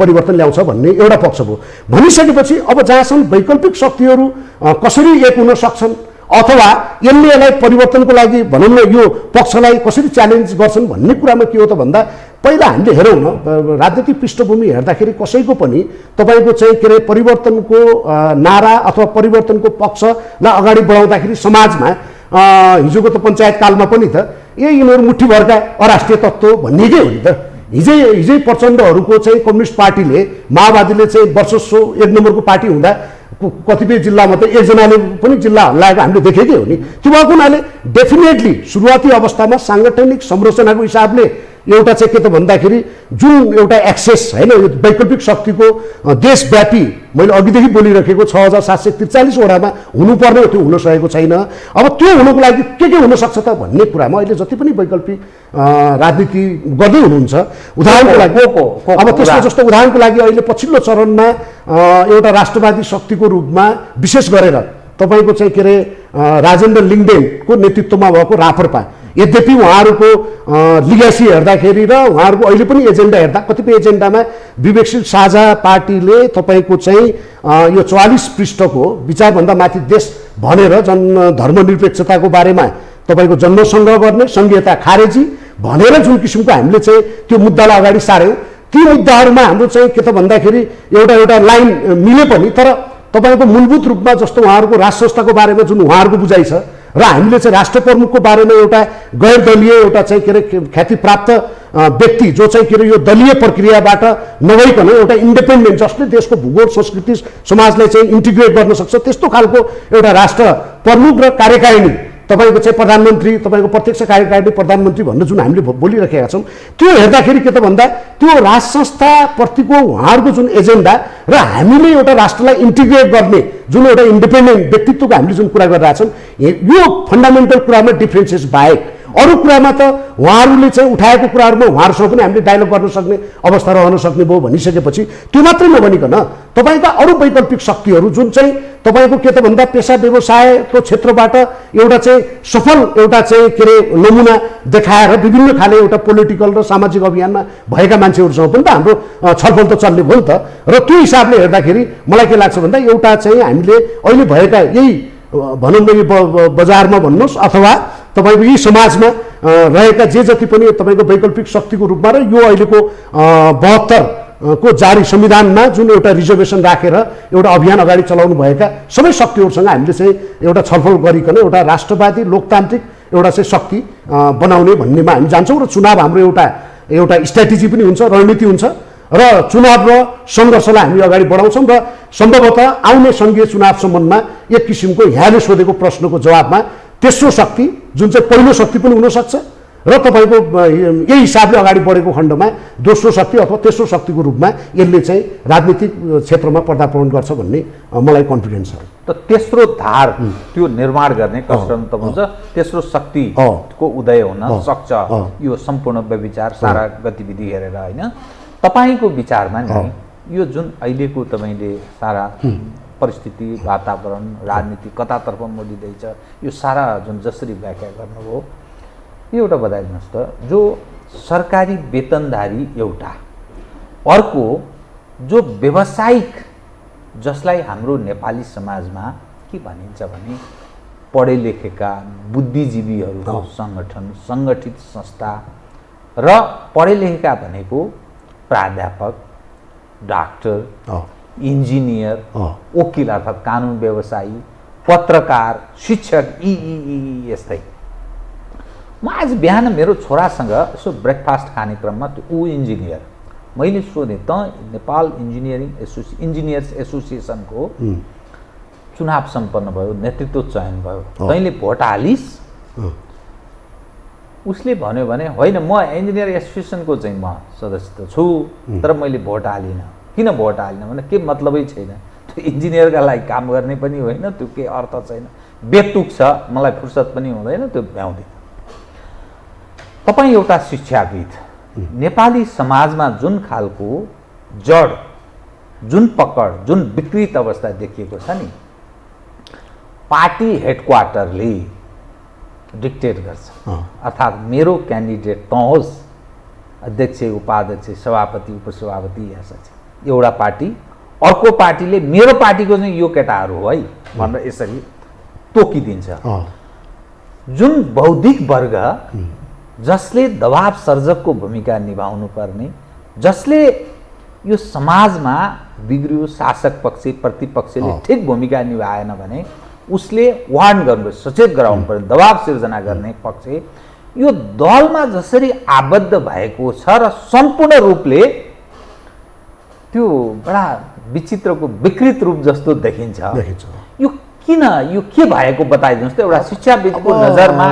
परिवर्तन ल्याउँछ भन्ने एउटा पक्ष भयो। भनिसकेपछि अब जहाँसम्म वैकल्पिक शक्तिहरू कसरी एक हुन सक्छन् अथवा यसलाई परिवर्तनको लागि भनौँ न यो पक्षलाई कसरी च्यालेन्ज गर्छन् भन्ने कुरामा के हो त भन्दा पहिला हामीले हेरौँ न राजनीतिक पृष्ठभूमि हेर्दाखेरि कसैको पनि तपाईँको चाहिँ के अरे परिवर्तनको नारा अथवा परिवर्तनको पक्षलाई अगाडि बढाउँदाखेरि समाजमा हिजोको त पञ्चायत कालमा पनि त यिनीहरू मुठीभरका अराष्ट्रिय तत्त्व भन्ने के हो नि त। हिजै प्रचण्डहरूको चाहिँ कम्युनिस्ट पार्टीले माओवादीले चाहिँ वर्चस्व एक नम्बरको पार्टी हुँदा कतिपय जिल्लामा त एकजनाले पनि जिल्ला हल्लाएको हामीले देखेकै हो नि। त्यो भएको हुनाले डेफिनेटली सुरुवाती अवस्थामा साङ्गठनिक संरचनाको हिसाबले एउटा चाहिँ के त भन्दाखेरि जुन एउटा एक्सेस होइन यो वैकल्पिक शक्तिको देशव्यापी मैले अघिदेखि बोलिराखेको 6743 वडामा हुनुपर्ने त्यो हुन सकेको छैन। अब त्यो हुनुको लागि के हुनसक्छ त भन्ने कुरामा अहिले जति पनि वैकल्पिक राजनीति गर्दै हुनुहुन्छ उदाहरणको लागि अब त्यसमा जस्तो उदाहरणको लागि अहिले पछिल्लो चरणमा एउटा राष्ट्रवादी शक्तिको रूपमा विशेष गरेर तपाईँको चाहिँ के अरे राजेन्द्र लिङ्गदेनको नेतृत्वमा भएको राप्रपा, यद्यपि उहाँहरूको लिगेसी हेर्दाखेरि र उहाँहरूको अहिले पनि एजेन्डा हेर्दा कतिपय एजेन्डामा विवेकशील साझा पार्टीले तपाईँको चाहिँ यो 44 पृष्ठको विचारभन्दा माथि देश भनेर धर्मनिरपेक्षताको बारेमा तपाईँको जन्मसङ्ग्रह गर्ने, सङ्घीयता खारेजी भनेर जुन किसिमको हामीले चाहिँ त्यो मुद्दालाई अगाडि सार्यौँ, ती मुद्दाहरूमा हाम्रो चाहिँ के त भन्दाखेरि एउटा लाइन मिले पनि तर तपाईँको मूलभूत रूपमा जस्तो उहाँहरूको राष्ट्र संस्थाको बारेमा जुन उहाँहरूको बुझाइ छ र हामीले चाहिँ राष्ट्र प्रमुखको बारेमा एउटा गैर दलीय एउटा चाहिँ के अरे ख्यातिप्राप्त व्यक्ति जो चाहिँ के अरे यो दलीय प्रक्रियाबाट नभइकन एउटा इन्डिपेन्डेन्ट जसले देशको भूगोल संस्कृति समाजलाई चाहिँ इन्टिग्रेट गर्न सक्छ त्यस्तो खालको एउटा राष्ट्र प्रमुख र कार्यकारिणी तपाईँको चाहिँ प्रधानमन्त्री, तपाईँको प्रत्यक्ष कार्यकारिणी प्रधानमन्त्री भनेर जुन हामीले बोलिरहेका छौँ त्यो हेर्दाखेरि के त भन्दा त्यो राज संस्थाप्रतिको उहाँहरूको जुन एजेन्डा र हामीले एउटा राष्ट्रलाई इन्टिग्रेट गर्ने जुन एउटा इन्डिपेन्डेन्ट व्यक्तित्वको हामीले जुन कुरा गरिरहेछौँ यो फन्डामेन्टल कुरामा डिफ्रेन्सेस बाहेक अरू कुरामा त उहाँहरूले चाहिँ उठाएको कुराहरूमा उहाँहरूसँग पनि हामीले डायलग गर्न सक्ने अवस्था रहन सक्ने भयो भनिसकेपछि त्यो मात्रै नभनिकन तपाईँका अरू वैकल्पिक शक्तिहरू जुन चाहिँ तपाईँको के त भन्दा पेसा व्यवसायको क्षेत्रबाट एउटा चाहिँ सफल एउटा चाहिँ के अरे नमुना देखाएर विभिन्न खाले एउटा पोलिटिकल र सामाजिक अभियानमा भएका मान्छेहरूसँग पनि त हाम्रो छलफल त चल्ने भयो नि त। र त्यो हिसाबले हेर्दाखेरि मलाई के लाग्छ भन्दा एउटा चाहिँ हामीले अहिले भएका यही भनौँ न यो बजारमा भन्नुहोस् अथवा तपाईँको यी समाजमा रहेका जे जति पनि तपाईँको वैकल्पिक शक्तिको रूपमा र यो अहिलेको 72 को जारी संविधानमा जुन एउटा रिजर्भेसन राखेर एउटा अभियान अगाडि चलाउनु भएका सबै शक्तिहरूसँग हामीले चाहिँ एउटा छलफल गरिकन एउटा राष्ट्रवादी लोकतान्त्रिक एउटा चाहिँ शक्ति बनाउने भन्नेमा हामी जान्छौँ र चुनाव हाम्रो एउटा स्ट्राटेजी पनि हुन्छ, रणनीति हुन्छ र चुनाव र सङ्घर्षलाई हामी अगाडि बढाउँछौँ र सम्भवतः आउने सङ्घीय चुनाव सम्बन्धमा एक किसिमको यहाँले सोधेको प्रश्नको जवाबमा तेस्रो शक्ति जुन चाहिँ पहिलो शक्ति पनि हुनसक्छ र तपाईँको यही हिसाबले अगाडि बढेको खण्डमा दोस्रो शक्ति अथवा तेस्रो शक्तिको रूपमा यसले चाहिँ राजनीतिक क्षेत्रमा पर्दापण गर्छ भन्ने मलाई कन्फिडेन्स छ। त तेस्रो धार त्यो निर्माण गर्ने कसरत त हुन्छ, तेस्रो शक्तिको उदय हुन सक्छ यो सम्पूर्ण व्यभिचार सारा गतिविधि हेरेर होइन। तपाईँको विचारमा नि यो जुन अहिलेको तपाईँले सारा परिस्थिति वातावरण राजनीति कतातर्फ मोडिँदैछ यो सारा जुन जसरी व्याख्या गर्नुभयो यो एउटा बताइदिनुहोस् त, जो सरकारी वेतनधारी एउटा, अर्को जो व्यावसायिक जसलाई हाम्रो नेपाली समाजमा के भनिन्छ भने पढे लेखेका बुद्धिजीवीहरूको सङ्गठन सङ्गठित संस्था र पढे लेखेका भनेको प्राध्यापक, डाक्टर, इन्जिनियर, वकिल अर्थात् कानुन व्यवसायी, पत्रकार, शिक्षक यस्तै। म आज बिहान मेरो छोरासँग यसो ब्रेकफास्ट खाने क्रममा त्यो इन्जिनियर, मैले सोधेँ त नेपाल इन्जिनियर्स एसोसिएसनको चुनाव सम्पन्न भयो, नेतृत्व चयन भयो, तैँले भोट हालिस्? उसले भन्यो भने होइन म इन्जिनियर एसोसिएसनको चाहिँ म सदस्य त छु तर मैले भोट हालिनँ। किन भोट हालिनँ भने के मतलबै छैन, त्यो इन्जिनियरका लागि काम गर्ने पनि होइन, त्यो के अर्थ छैन, बेतुक छ, मलाई फुर्सद पनि हुँदैन, त्यो भ्याउँदैन। तपाईँ एउटा शिक्षाविद, नेपाली समाजमा जुन खालको जड जुन पकड जुन विकृत अवस्था देखिएको छ नि, पार्टी हेडक्वार्टरले डिक्टेट गर्छ, अर्थात् मेरो क्यान्डिडेट तँ होस्, अध्यक्ष उपाध्यक्ष सभापति उपसभापति या सचिव, एउटा पार्टी अर्को पार्टीले मेरो पार्टीको चाहिँ यो केटाहरू हो है भनेर यसरी तोकिदिन्छ। जुन बौद्धिक वर्ग जसले दबाव सर्जकको भूमिका निभाउनु पर्ने, जसले यो समाजमा बिग्रियो शासक पक्ष प्रतिपक्षले ठिक भूमिका निभाएन भने उसले वार्न गर्नु, सचेत गराउनु पर्ने, दबाव सिर्जना गर्ने पक्ष यो दलमा जसरी आबद्ध भएको छ र सम्पूर्ण रूपले त्यो बडा विचित्रको विकृत रूप जस्तो देखिन्छ। यो किन, यो के भएको बताइदिनुहोस् त। एउटा शिक्षाविदको नजरमा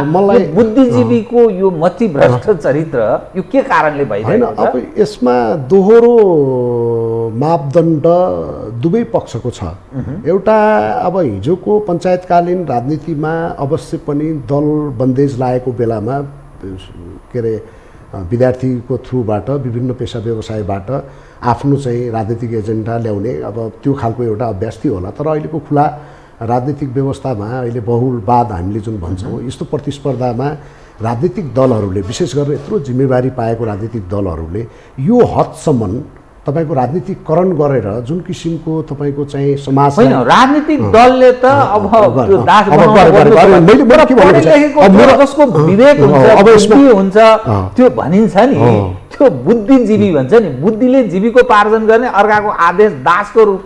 बुद्धिजीवीको यो मतिभ्रष्ट चरित्र यो के कारणले भइरहेको छ? अब यसमा दोहोरो मापदण्ड दुवै पक्षको छ। एउटा अब हिजोको पञ्चायतकालीन राजनीतिमा अवश्य पनि दल बन्देज लागेको बेलामा के अरे विद्यार्थीको थ्रुबाट विभिन्न पेसा व्यवसायबाट आफ्नो चाहिँ राजनीतिक एजेन्डा ल्याउने अब त्यो खालको एउटा अभ्यास थियो होला। तर अहिलेको खुला राजनीतिक व्यवस्थामा अहिले बहुलवाद हामीले जुन भन्छौँ, यस्तो प्रतिस्पर्धामा राजनीतिक दलहरूले विशेष गरेर यत्रो जिम्मेवारी पाएको राजनीतिक दलहरूले यो हदसम्म तपाईँको राजनीतिकरण गरेर जुन किसिमको तपाईँको चाहिँ समाज होइन, राजनीतिक दलले त अब त्यो दास जसको विवेक हुन्छ त्यो भनिन्छ नि, त्यो बुद्धिजीवी भन्छ नि, बुद्धिले जीविकोपार्जन गर्ने, अर्काको आदेश दासको रूप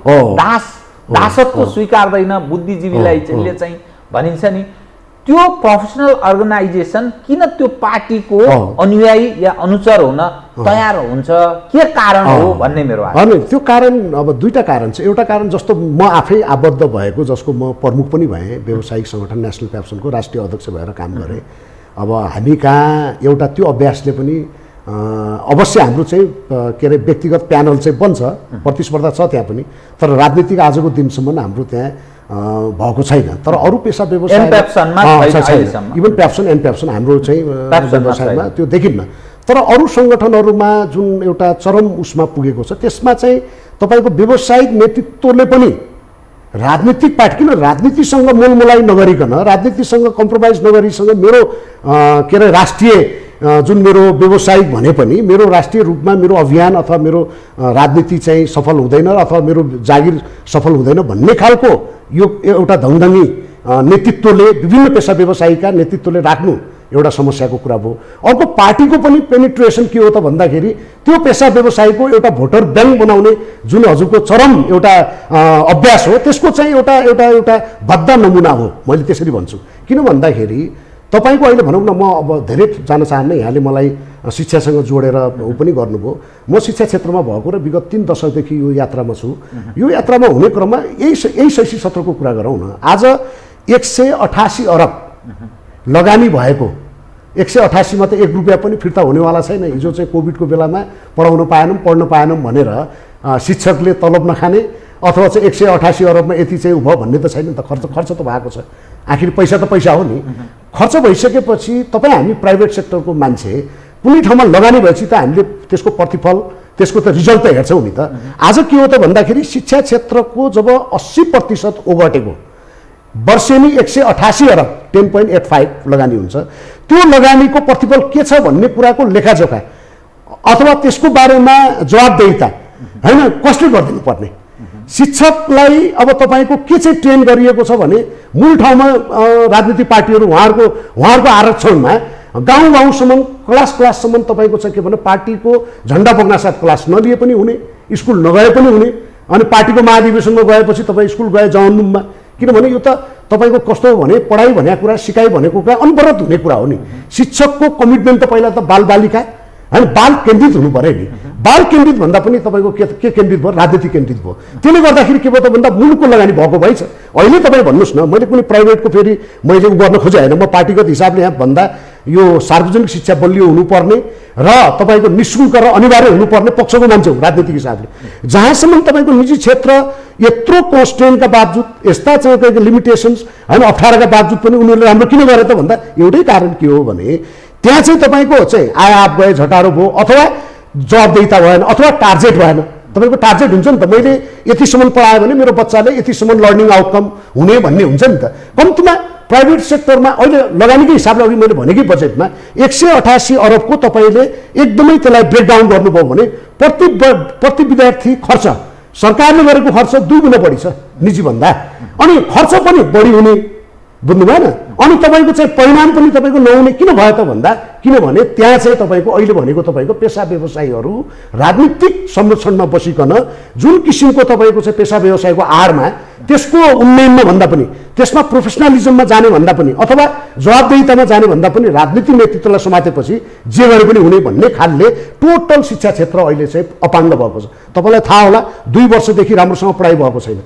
दासत्व स्वीकार्दैन बुद्धिजीवीलाई चाहिँ भनिन्छ नि। त्यो प्रोफेसनल अर्गनाइजेसन किन त्यो पार्टीको अनुयायी या अनुचर हुन तयार हुन्छ, के कारण हो भन्ने मेरो आशा। त्यो कारण अब दुईटा कारण छ। एउटा कारण जस्तो म आफै आबद्ध भएको, जसको म प्रमुख पनि भएँ, व्यावसायिक सङ्गठन नेसनल पेप्सनको राष्ट्रिय अध्यक्ष भएर काम गरेँ। अब हामी कहाँ एउटा त्यो अभ्यासले पनि अवश्य हाम्रो चाहिँ के अरे व्यक्तिगत प्यानल चाहिँ बन्छ, प्रतिस्पर्धा छ त्यहाँ पनि, तर राजनीतिक आजको दिनसम्म हाम्रो त्यहाँ भएको छैन। तर अरू पेसा व्यवसाय इभन पेप्सन एन्ड पेप्सन हाम्रो चाहिँ व्यवसायमा त्यो देखिन्न। तर अरू सङ्गठनहरूमा जुन एउटा चरम उसमा पुगेको छ त्यसमा चाहिँ तपाईँको व्यावसायिक नेतृत्वले पनि राजनीतिक पार्टी किन राजनीतिसँग मोलमोलाई नगरिकन, राजनीतिसँग कम्प्रोमाइज नगरिसँग मेरो के अरे राष्ट्रिय जुन मेरो व्यावसायिक भने पनि मेरो राष्ट्रिय रूपमा मेरो अभियान अथवा मेरो राजनीति चाहिँ सफल हुँदैन अथवा मेरो जागिर सफल हुँदैन भन्ने खालको यो एउटा धङधङ्गी नेतृत्वले, विभिन्न पेसा व्यवसायीका नेतृत्वले राख्नु एउटा समस्याको कुरा भयो। अर्को पार्टीको पनि पेनिट्रेसन के हो त भन्दाखेरि त्यो पेसा व्यवसायीको एउटा भोटर ब्याङ्क बनाउने जुन हजुरको चरम एउटा अभ्यास हो, त्यसको चाहिँ एउटा एउटा एउटा भद्दा नमुना हो, मैले त्यसरी भन्छु। किन भन्दाखेरि तपाईँको अहिले भनौँ न, म अब धेरै जान चाहन्न, यहाँले मलाई शिक्षासँग जोडेर ऊ पनि गर्नुभयो। म शिक्षा क्षेत्रमा भएको र विगत 3 दशकदेखि यो यात्रामा छु। यो यात्रामा हुने क्रममा यही शैक्षिक सत्रको कुरा गरौँ न। आज 188 अरब लगानी भएको, 188 मा त 1 रुपियाँ पनि फिर्ता हुनेवाला छैन। हिजो चाहिँ कोभिडको बेलामा पढाउन पाएनौँ, पढ्न पाएनौँ भनेर शिक्षकले तलब नखाने अथवा चाहिँ 188 अरबमा यति चाहिँ भयो भन्ने त छैन नि त। खर्च त भएको छ, आखिर पैसा त पैसा हो नि। खर्च भइसकेपछि तपाईँ हामी प्राइभेट सेक्टरको मान्छे कुनै ठाउँमा लगानी भएपछि त हामीले त्यसको प्रतिफल, त्यसको त रिजल्ट त हेर्छौँ नि त। आज के हो त भन्दाखेरि शिक्षा क्षेत्रको जब 80% ओगटेको वर्षेनी 188 अरब 10.85 लगानी हुन्छ, त्यो लगानीको प्रतिफल के छ भन्ने कुराको लेखाजोखा अथवा त्यसको बारेमा जवाबदेहिता होइन कसले गरिदिनु पर्ने। शिक्षकलाई अब तपाईँको के चाहिँ ट्रेन गरिएको छ भने मूल ठाउँमा राजनीतिक पार्टीहरू उहाँहरूको आरक्षणमा गाउँ-गाउँसम्म, क्लाससम्म तपाईँको चाहिँ के भने पार्टीको झन्डा बोक्नासाथ क्लास नलिए पनि हुने, स्कुल नगए पनि हुने, अनि पार्टीको महाधिवेशनमा गएपछि तपाईँ स्कुल गए जवाननुममा। किनभने यो त तपाईँको कस्तो हो भने पढाइ भनेको कुरा, सिकाइ भनेको कुरा अनवरत हुने कुरा हो नि। शिक्षकको कमिटमेन्ट त पहिला त बालबालिका होइन बाल केन्द्रित हुनु पऱ्यो नि। बाल केन्द्रित भन्दा पनि तपाईँको के केन्द्रित भयो, राजनीति केन्द्रित भयो। त्यसले गर्दाखेरि के भयो त भन्दा मुलुकको लगानी भएको भएछ। अहिले तपाईँ भन्नुहोस् न, मैले कुनै प्राइभेटको फेरि मैले गर्न खोजेँ होइन, म पार्टीगत हिसाबले यहाँ भन्दा यो सार्वजनिक शिक्षा बलियो हुनुपर्ने र तपाईँको निःशुल्क र अनिवार्य हुनुपर्ने पक्षको मान्छे हो राजनीतिक हिसाबले। जहाँसम्म तपाईँको निजी क्षेत्र यत्रो कन्स्ट्रेन्टका बावजुद, यस्ता चाहिँ लिमिटेसन्स होइन अप्ठ्याराका बावजुद पनि उनीहरूले राम्रो किन गरे त भन्दा एउटै कारण के हो भने त्यहाँ चाहिँ तपाईँको चाहिँ आयाप गए, झटारो भयो, अथवा जवाबदेहिता भएन, अथवा टार्गेट भएन। तपाईँको टार्गेट हुन्छ नि त, मैले यतिसम्म पढाएँ भने मेरो बच्चाले यतिसम्म लर्निङ आउटकम हुने भन्ने हुन्छ नि त। कम्तीमा प्राइभेट सेक्टरमा अहिले लगानीकै हिसाबले अघि मैले भनेकै बजेटमा 188 अरबको तपाईँले एकदमै त्यसलाई ब्रेकडाउन गर्नुभयो भने प्रति विद्यार्थी खर्च सरकारले गरेको खर्च 2 गुणा बढी छ निजीभन्दा, अनि खर्च पनि बढी हुने, बुझ्नु भएन। अनि तपाईँको चाहिँ परिणाम पनि तपाईँको नहुने किन भयो त भन्दा किनभने त्यहाँ चाहिँ तपाईँको अहिले भनेको तपाईँको पेसा व्यवसायीहरू राजनीतिक संरक्षणमा बसिकन जुन किसिमको तपाईँको चाहिँ पेसा व्यवसायको आडमा त्यसको उन्नयनमा भन्दा पनि, त्यसमा प्रोफेसनलिजममा जाने भन्दा पनि, अथवा जवाबदेहितामा जाने भन्दा पनि राजनीतिक नेतृत्वलाई समातेपछि जे गरे पनि हुने भन्ने खालले टोटल शिक्षा क्षेत्र अहिले चाहिँ अपाङ्ग भएको छ। तपाईँलाई थाहा होला 2 वर्षदेखि राम्रोसँग पढाइ भएको छैन।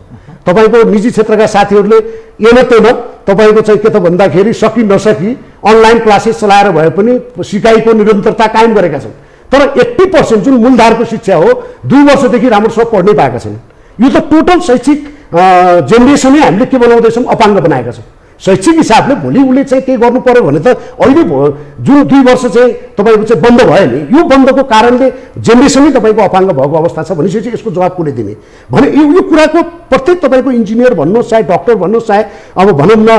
तपाईँको निजी क्षेत्रका साथीहरूले एनतेन तपाईँको चाहिँ के त भन्दाखेरि सकि नसकी अनलाइन क्लासेस चलाएर भए पनि सिकाइको निरन्तरता कायम गरेका छन्। तर 80% जुन मूलधारको शिक्षा हो 2 वर्षदेखि राम्रोसँग पढ्नै पाएका छैनन्। यो त टोटल शैक्षिक जेनेरेसनै हामीले के बनाउँदैछौँ, अपाङ्ग बनाएका छौँ। शैक्षिक हिसाबले भोलि उसले चाहिँ के गर्नु पर्यो भने त अहिले जुन 2 वर्ष चाहिँ तपाईँको चाहिँ बन्द भयो नि, यो बन्दको कारणले जेनेरेसनै तपाईँको अपाङ्ग भएको अवस्था छ भनेपछि यसको जवाब कसले दिने भने यो कुराको प्रत्येक तपाईँको इन्जिनियर भन्नुहोस्, चाहे डक्टर भन्नुहोस्, चाहे अब भनौँ न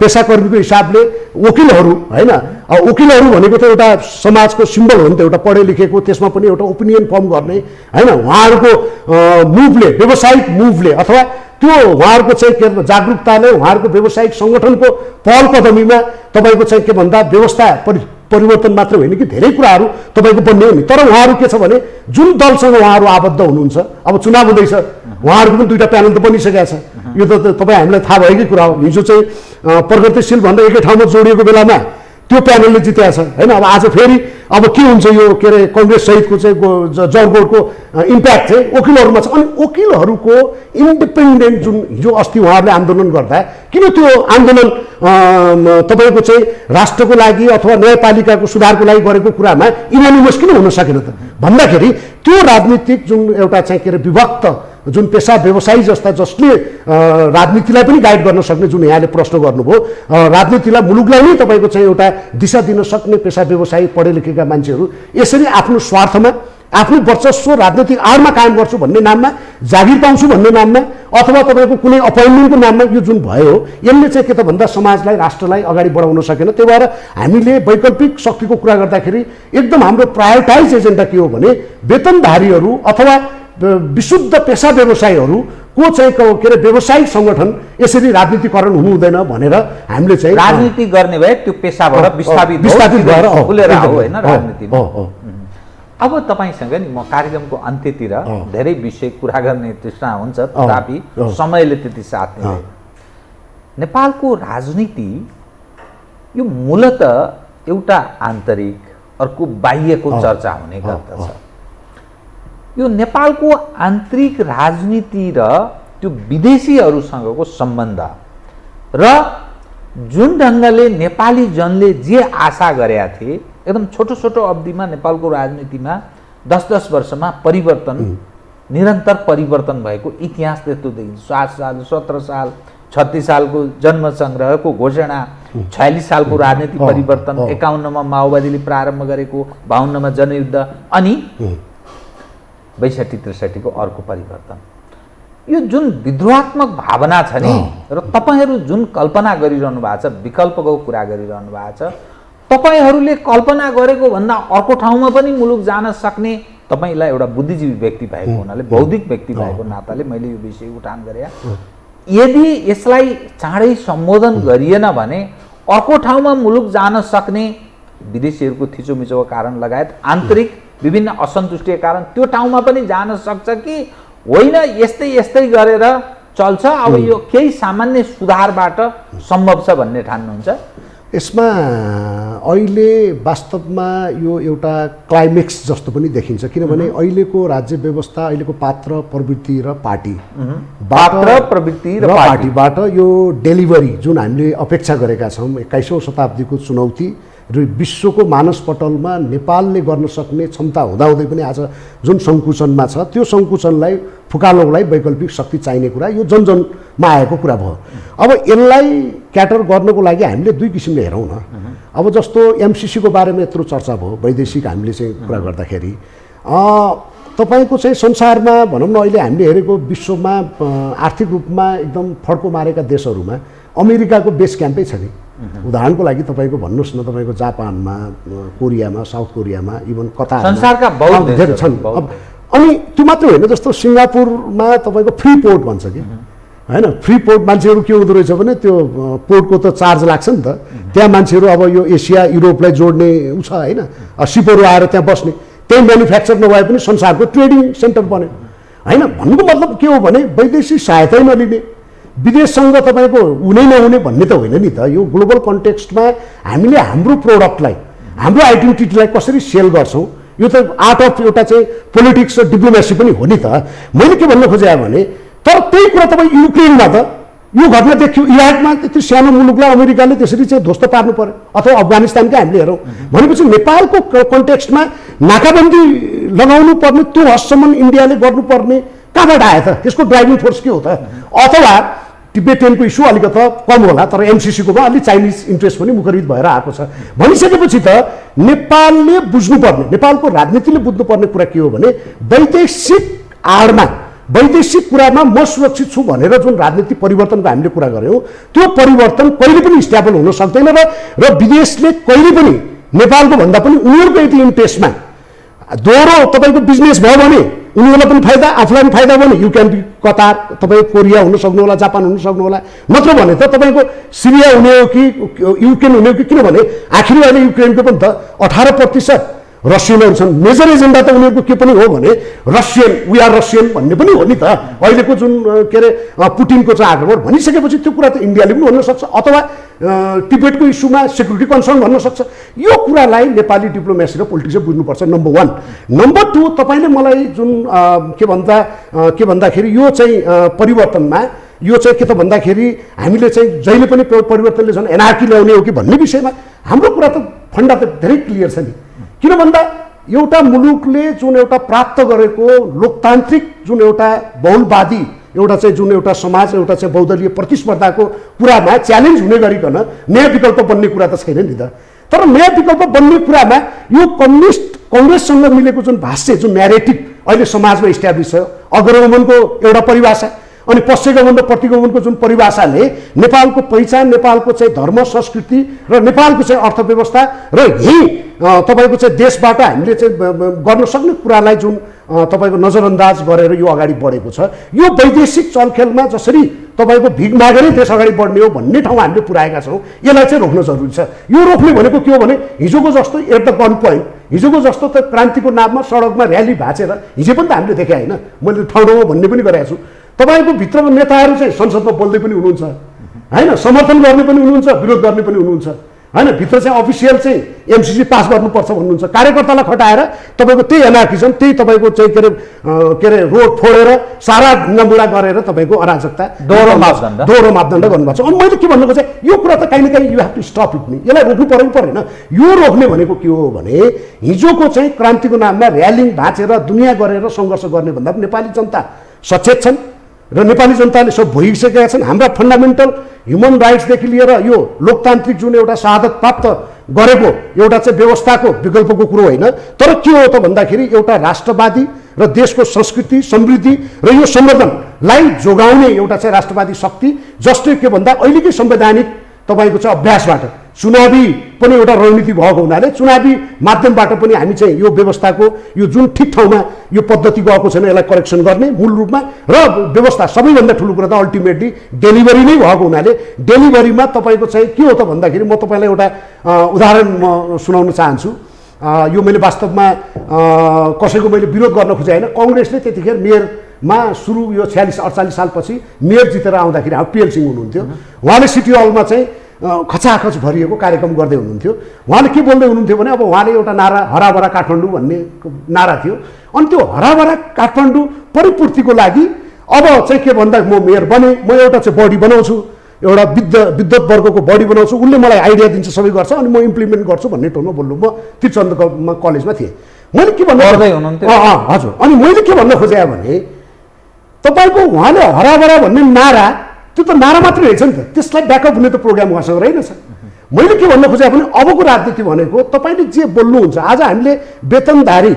पेसाकर्मीको हिसाबले वकिलहरू होइन, वकिलहरू भनेको त एउटा समाजको सिम्बल हो नि त, एउटा पढे लेखेको, त्यसमा पनि एउटा ओपिनियन फर्म गर्ने होइन, उहाँहरूको मुभले, व्यावसायिक मुभले अथवा त्यो उहाँहरूको चाहिँ के जागरुकताले उहाँहरूको व्यावसायिक सङ्गठनको पहल कदमीमा तपाईँको चाहिँ के भन्दा व्यवस्था परिवर्तन मात्र होइन कि धेरै कुराहरू तपाईँको बन्ने हो नि। तर उहाँहरू के छ भने जुन दलसँग उहाँहरू आबद्ध हुनुहुन्छ, अब चुनाव हुँदैछ, उहाँहरूको पनि 2टा प्यानल त बनिसकेका छ। यो त तपाईँ हामीलाई थाहा भएकै कुरा हो। हिजो चाहिँ प्रगतिशील भन्दा एकै ठाउँमा जोडिएको बेलामा त्यो प्यानलले जितेको छ होइन। अब आज फेरि अब के हुन्छ यो के अरे कङ्ग्रेस सहितको चाहिँ जरगोडको इम्प्याक्ट चाहिँ वकिलहरूमा छ। अनि वकिलहरूको इन्डिपेन्डेन्ट जुन हिजो अस्ति उहाँहरूले आन्दोलन गर्दा किन त्यो आन्दोलन तपाईँको चाहिँ राष्ट्रको लागि अथवा न्यायपालिकाको सुधारको लागि गरेको कुरामा इनानिमस किन हुन सकेन त भन्दाखेरि त्यो राजनीतिक जुन एउटा चाहिँ के अरे विभक्त जुन पेसा व्यवसायी जस्ता जसले राजनीतिलाई पनि गाइड गर्न सक्ने जुन यहाँले प्रश्न गर्नुभयो, राजनीतिलाई मुलुकलाई नै तपाईँको चाहिँ एउटा दिशा दिन सक्ने पेसा व्यवसायी पढे लेखेका मान्छेहरू यसरी आफ्नो स्वार्थमा, आफ्नो वर्चस्व राजनीतिक आडमा कायम गर्छु भन्ने नाममा, जागिर पाउँछु भन्ने नाममा, अथवा तपाईँको कुनै अपोइन्टमेन्टको नाममा यो जुन भयो यसले चाहिँ के त भन्दा समाजलाई, राष्ट्रलाई अगाडि बढाउन सकेन। त्यही भएर हामीले वैकल्पिक शक्तिको कुरा गर्दाखेरि एकदम हाम्रो प्रायोरिटाइज एजेन्डा के हो भने वेतनधारीहरू अथवा विशुद्ध पेसा व्यवसायीहरूको चाहिँ के अरे व्यावसायिक सङ्गठन यसरी राजनीतिकरण हुनु हुँदैन भनेर हामीले चाहिँ राजनीति गर्ने भए त्यो पेसाबाट विस्थापित भएर खुलेर हो होइन राजनीतिमा। अब तपाईँसँग नि म कार्यक्रमको अन्त्यतिर धेरै विषय कुरा गर्ने तृष्णा हुन्छ, तथापि समयले त्यति साथ दिँदैन। नेपालको राजनीति यो मूलतः एउटा आन्तरिक अर्को बाह्यको चर्चा हुने गर्दछ। यो नेपालको आन्तरिक राजनीति र त्यो विदेशीहरूसँगको सम्बन्ध र जुन ढङ्गले नेपाली जनले जे आशा गरेका थिए, एकदम छोटो छोटो अवधिमा नेपालको राजनीतिमा 10-10 वर्षमा परिवर्तन, निरन्तर परिवर्तन भएको इतिहास त्यस्तो देखिन्छ। 7 साल, 17 साल, 36 सालको जनमत सङ्ग्रहको घोषणा, 46 सालको राजनीतिक परिवर्तन, 51 मा माओवादीले प्रारम्भ गरेको, 52 मा जनयुद्ध, अनि 62-63 को अर्को परिवर्तन। यो जुन विद्रोहात्मक भावना छ नि, र तपाईहरू जुन कल्पना गरिरहनु भएको छ, विकल्पको कुरा गरिरहनु भएको छ, तपाईहरूले कल्पना गरेको भन्दा अर्को ठाउँमा पनि मुलुक जान सक्ने, तपाईलाई एउटा बुद्धिजीवी व्यक्ति भएको हुनाले, बौद्धिक व्यक्ति भएको नाताले मैले यो विषय उठान गरे। यदि यसलाई चाँडै सम्बोधन गरिएन भने अर्को ठाउँमा मुलुक जान सक्ने विदेशीहरूको थिचोमिचोको कारण लगायत आन्तरिक विभिन्न असन्तुष्टिका कारण त्यो ठाउँमा पनि जान सक्छ कि होइन, यस्तै यस्तै गरेर चल्छ, अब यो केही सामान्य सुधारबाट सम्भव छ भन्ने ठान्नुहुन्छ? यसमा अहिले वास्तवमा यो एउटा क्लाइमेक्स जस्तो पनि देखिन्छ, किनभने अहिलेको राज्य व्यवस्था, अहिलेको पात्र प्रवृत्ति र पार्टीबाट यो डेलिभरी जुन हामीले अपेक्षा गरेका छौँ, 21औं शताब्दीको चुनौती र विश्वको मानसपटलमा नेपालले गर्न सक्ने क्षमता हुँदाहुँदै पनि आज जुन सङ्कुचनमा छ, त्यो सङ्कुचनलाई फुकाल्नलाई वैकल्पिक शक्ति चाहिने कुरा यो जनजनमा आएको कुरा भयो। अब यसलाई क्याटर गर्नको लागि हामीले दुई किसिमले हेरौँ न। अब जस्तो एमसिसीको बारेमा यत्रो चर्चा भयो, वैदेशिक हामीले चाहिँ कुरा गर्दाखेरि तपाईँको चाहिँ संसारमा भनौँ न, अहिले हामीले हेरेको विश्वमा आर्थिक रूपमा एकदम फड्को मारेका देशहरूमा अमेरिकाको बेस क्याम्पै छ नि। उदाहरणको लागि तपाईँको भन्नुहोस् न, तपाईँको जापानमा, कोरियामा, साउथ कोरियामा, इभन कतार, संसारका बहुत धेरै छन्। अनि त्यो मात्रै होइन, जस्तो सिङ्गापुरमा तपाईँको फ्री पोर्ट भन्छ कि होइन, फ्री पोर्ट मान्छेहरू के हुँदो रहेछ भने त्यो पोर्टको त चार्ज लाग्छ नि त, त्यहाँ मान्छेहरू अब यो एसिया युरोपलाई जोड्ने उ छ होइन, सिपहरू आएर त्यहाँ बस्ने, त्यही म्यानुफ्याक्चर नभए पनि संसारको ट्रेडिङ सेन्टर बन्यो होइन। भन्नुको मतलब के हो भने वैदेशिक सहायता नलिने, विदेशसँग तपाईँको हुने नहुने भन्ने त होइन नि त। यो ग्लोबल कन्टेक्स्टमा हामीले हाम्रो प्रोडक्टलाई, हाम्रो आइडेन्टिटीलाई कसरी सेल गर्छौँ, यो त आर्ट अफ एउटा चाहिँ पोलिटिक्स र डिप्लोमेसी पनि हो नि त। मैले के भन्न खोजेँ भने, तर त्यही कुरा तपाईँ युक्रेनमा त यो घटना देखियो, इराकमा त्यो सानो मुलुकलाई अमेरिकाले त्यसरी चाहिँ ध्वस्त पार्नु पर्यो, अथवा अफगानिस्तानकै हामीले हेरौँ भनेपछि नेपालको कन्टेक्स्टमा नाकाबन्दी लगाउनु पर्ने, त्यो हदसम्म इन्डियाले गर्नुपर्ने कहाँबाट आयो त? त्यसको ड्राइभिङ फोर्स के हो त? अथवा टिबेटियनको इस्यु अलिकति कम होला, तर एमसिसीकोमा अलि चाइनिज इन्ट्रेस्ट पनि मुखरित भएर आएको छ भनिसकेपछि त नेपालले बुझ्नुपर्ने, नेपालको राजनीतिले बुझ्नुपर्ने कुरा के हो भने, वैदेशिक आडमा, वैदेशिक कुरामा म सुरक्षित छु भनेर जुन राजनीति परिवर्तनको हामीले कुरा गऱ्यौँ, त्यो परिवर्तन कहिले पनि स्ट्याबल हुन सक्दैन र विदेशले कहिले पनि नेपालको भन्दा पनि उनीहरूको यति इन्ट्रेस्टमा दोहोरो तपाईँको बिजनेस भयो भने उनीहरूलाई पनि फाइदा, आफूलाई पनि फाइदा भयो भने यु क्यान बी कतार, तपाईँ कोरिया हुन सक्नु होला, जापान हुन सक्नु होला, नत्र भने त तपाईँको सिरिया हुने हो कि युक्रेन हुने हो कि, किनभने आखिर अहिले युक्रेनको पनि त 18% रसियनहरू छन्। मेजर एजेन्डा त उनीहरूको के पनि हो भने रसियन, वी आर रसियन भन्ने पनि हो नि त। अहिलेको जुन के अरे पुटिनको चाहिँ आक्रमण भनिसकेपछि त्यो कुरा त इन्डियाले पनि भन्न सक्छ, अथवा टिबेटको इस्युमा सेक्युरिटी कन्सर्न भन्न सक्छ। यो कुरालाई नेपाली डिप्लोमेसी र पोलिटिक्सले बुझ्नुपर्छ, नम्बर 1। नम्बर 2, तपाईँले मलाई जुन के भन्दाखेरि यो चाहिँ परिवर्तनमा यो चाहिँ के त भन्दाखेरि हामीले चाहिँ जहिले पनि परिवर्तनले झन् एनआरकी ल्याउने हो कि भन्ने विषयमा हाम्रो कुरा त फन्डा त धेरै क्लियर छ नि। किन भन्दा एउटा मुलुकले जुन एउटा प्राप्त गरेको लोकतान्त्रिक जुन एउटा बहुलवादी एउटा चाहिँ जुन एउटा समाज, एउटा चाहिँ बहुदलीय प्रतिस्पर्धाको कुरामा च्यालेन्ज हुने गरिकन नयाँ विकल्प बन्ने कुरा त छैन नि त। तर नयाँ विकल्प बन्ने कुरामा यो कङ्ग्रेससँग मिलेको जुन भाष्य, जुन न्यारेटिभ अहिले समाजमा इस्ट्याब्लिस छ, अग्रगमनको एउटा परिभाषा अनि पश्चिगमन र प्रतिगमनको जुन परिभाषाले नेपालको पहिचान, नेपालको चाहिँ धर्म संस्कृति र नेपालको चाहिँ अर्थव्यवस्था र यही तपाईँको चाहिँ देशबाट हामीले चाहिँ गर्न सक्ने कुरालाई जुन तपाईँको नजरअन्दाज गरेर यो अगाडि बढेको छ, यो वैदेशिक चलखेलमा जसरी तपाईँको भिख मागेरै देश अगाडि बढ्ने हो भन्ने ठाउँमा हामीले पुर्याएका छौँ, यसलाई चाहिँ रोक्न जरुरी छ। यो रोक्ने भनेको के हो भने हिजोको जस्तो एट द गन पोइन्ट, हिजोको जस्तो त क्रान्तिको नाममा सडकमा र्याली भाँचेर हिजो पनि त हामीले देखे होइन, मैले ठाउँ ठाउँमा भन्ने पनि गरेको छु। तपाईँको भित्रको नेताहरू चाहिँ संसदमा बोल्दै पनि हुनुहुन्छ होइन, समर्थन गर्ने पनि हुनुहुन्छ, विरोध गर्ने पनि हुनुहुन्छ होइन भित्र चाहिँ अफिसियल चाहिँ एमसिसी पास गर्नुपर्छ भन्नुहुन्छ कार्यकर्तालाई खटाएर तपाईँको त्यही एनार्किजम त्यही तपाईँको चाहिँ के अरे रोड फोडेर सारा ढुङ्गामुढा गरेर तपाईँको अराजकता दोहोरो मापदण्ड गर्नुपर्छ अनि मैले के भन्नु खोजेँ यो कुरा त कहीँ न कहीँ you have to stop it नि यसलाई रोक्नु पऱ्यो परेन यो रोक्ने भनेको के हो भने हिजोको चाहिँ क्रान्तिको नाममा र्यालिङ भाँचेर दुनियाँ गरेर सङ्घर्ष गर्ने भन्दा पनि नेपाली जनता सचेत छन् र नेपाली जनताले सब भोगिसकेका छन् हाम्रा फन्डामेन्टल ह्युमन राइट्सदेखि लिएर यो लोकतान्त्रिक जुन एउटा शहादत प्राप्त गरेको एउटा चाहिँ व्यवस्थाको विकल्पको कुरो होइन तर के हो त भन्दाखेरि एउटा राष्ट्रवादी र देशको संस्कृति समृद्धि र यो संवर्धनलाई जोगाउने एउटा चाहिँ राष्ट्रवादी शक्ति जसले के भन्दा अहिलेकै संवैधानिक तपाईँको चाहिँ अभ्यासबाट चुनावी पनि एउटा रणनीति भएको हुनाले चुनावी माध्यमबाट पनि हामी चाहिँ यो व्यवस्थाको यो जुन ठिक ठाउँमा यो पद्धति गएको छैन यसलाई करेक्सन गर्ने मूल रूपमा र व्यवस्था सबैभन्दा ठुलो कुरा त अल्टिमेटली डेलिभरी नै भएको हुनाले डेलिभरीमा तपाईँको चाहिँ के हो त भन्दाखेरि म तपाईँलाई एउटा उदाहरण म सुनाउन चाहन्छु यो मैले वास्तवमा कसैको मैले विरोध गर्न खोजेँ होइन कङ्ग्रेसले त्यतिखेर मेयरमा सुरु यो 46-48 सालपछि मेयर जितेर आउँदाखेरि पिएल सिंह हुनुहुन्थ्यो उहाँले सिटी हलमा चाहिँ खचाखच भरिएको कार्यक्रम गर्दै हुनुहुन्थ्यो उहाँले के बोल्दै हुनुहुन्थ्यो भने अब उहाँले एउटा नारा हराभरा काठमाडौँ भन्ने नारा थियो अनि त्यो हराभरा काठमाडौँ परिपूर्तिको लागि अब चाहिँ के भन्दा म मेयर बने म एउटा चाहिँ बडी बनाउँछु एउटा विद्युत वर्गको बडी बनाउँछु उसले मलाई आइडिया दिन्छ सबै गर्छ अनि म इम्प्लिमेन्ट गर्छु भन्ने टोनमा बोल्नु म त्रिचन्द्र कलेजमा थिएँ मैले के भन्नु हजुर अनि मैले के भन्न खोजेँ भने तपाईँको उहाँले हराभरा भन्ने नारा त्यो त नारा मात्रै रहेछ नि त त्यसलाई ब्याकअप हुने त प्रोग्राम उहाँसँग रहेनछ मैले के भन्न खोजेँ भने अबको राजनीति भनेको तपाईँले जे बोल्नुहुन्छ आज हामीले वेतनधारी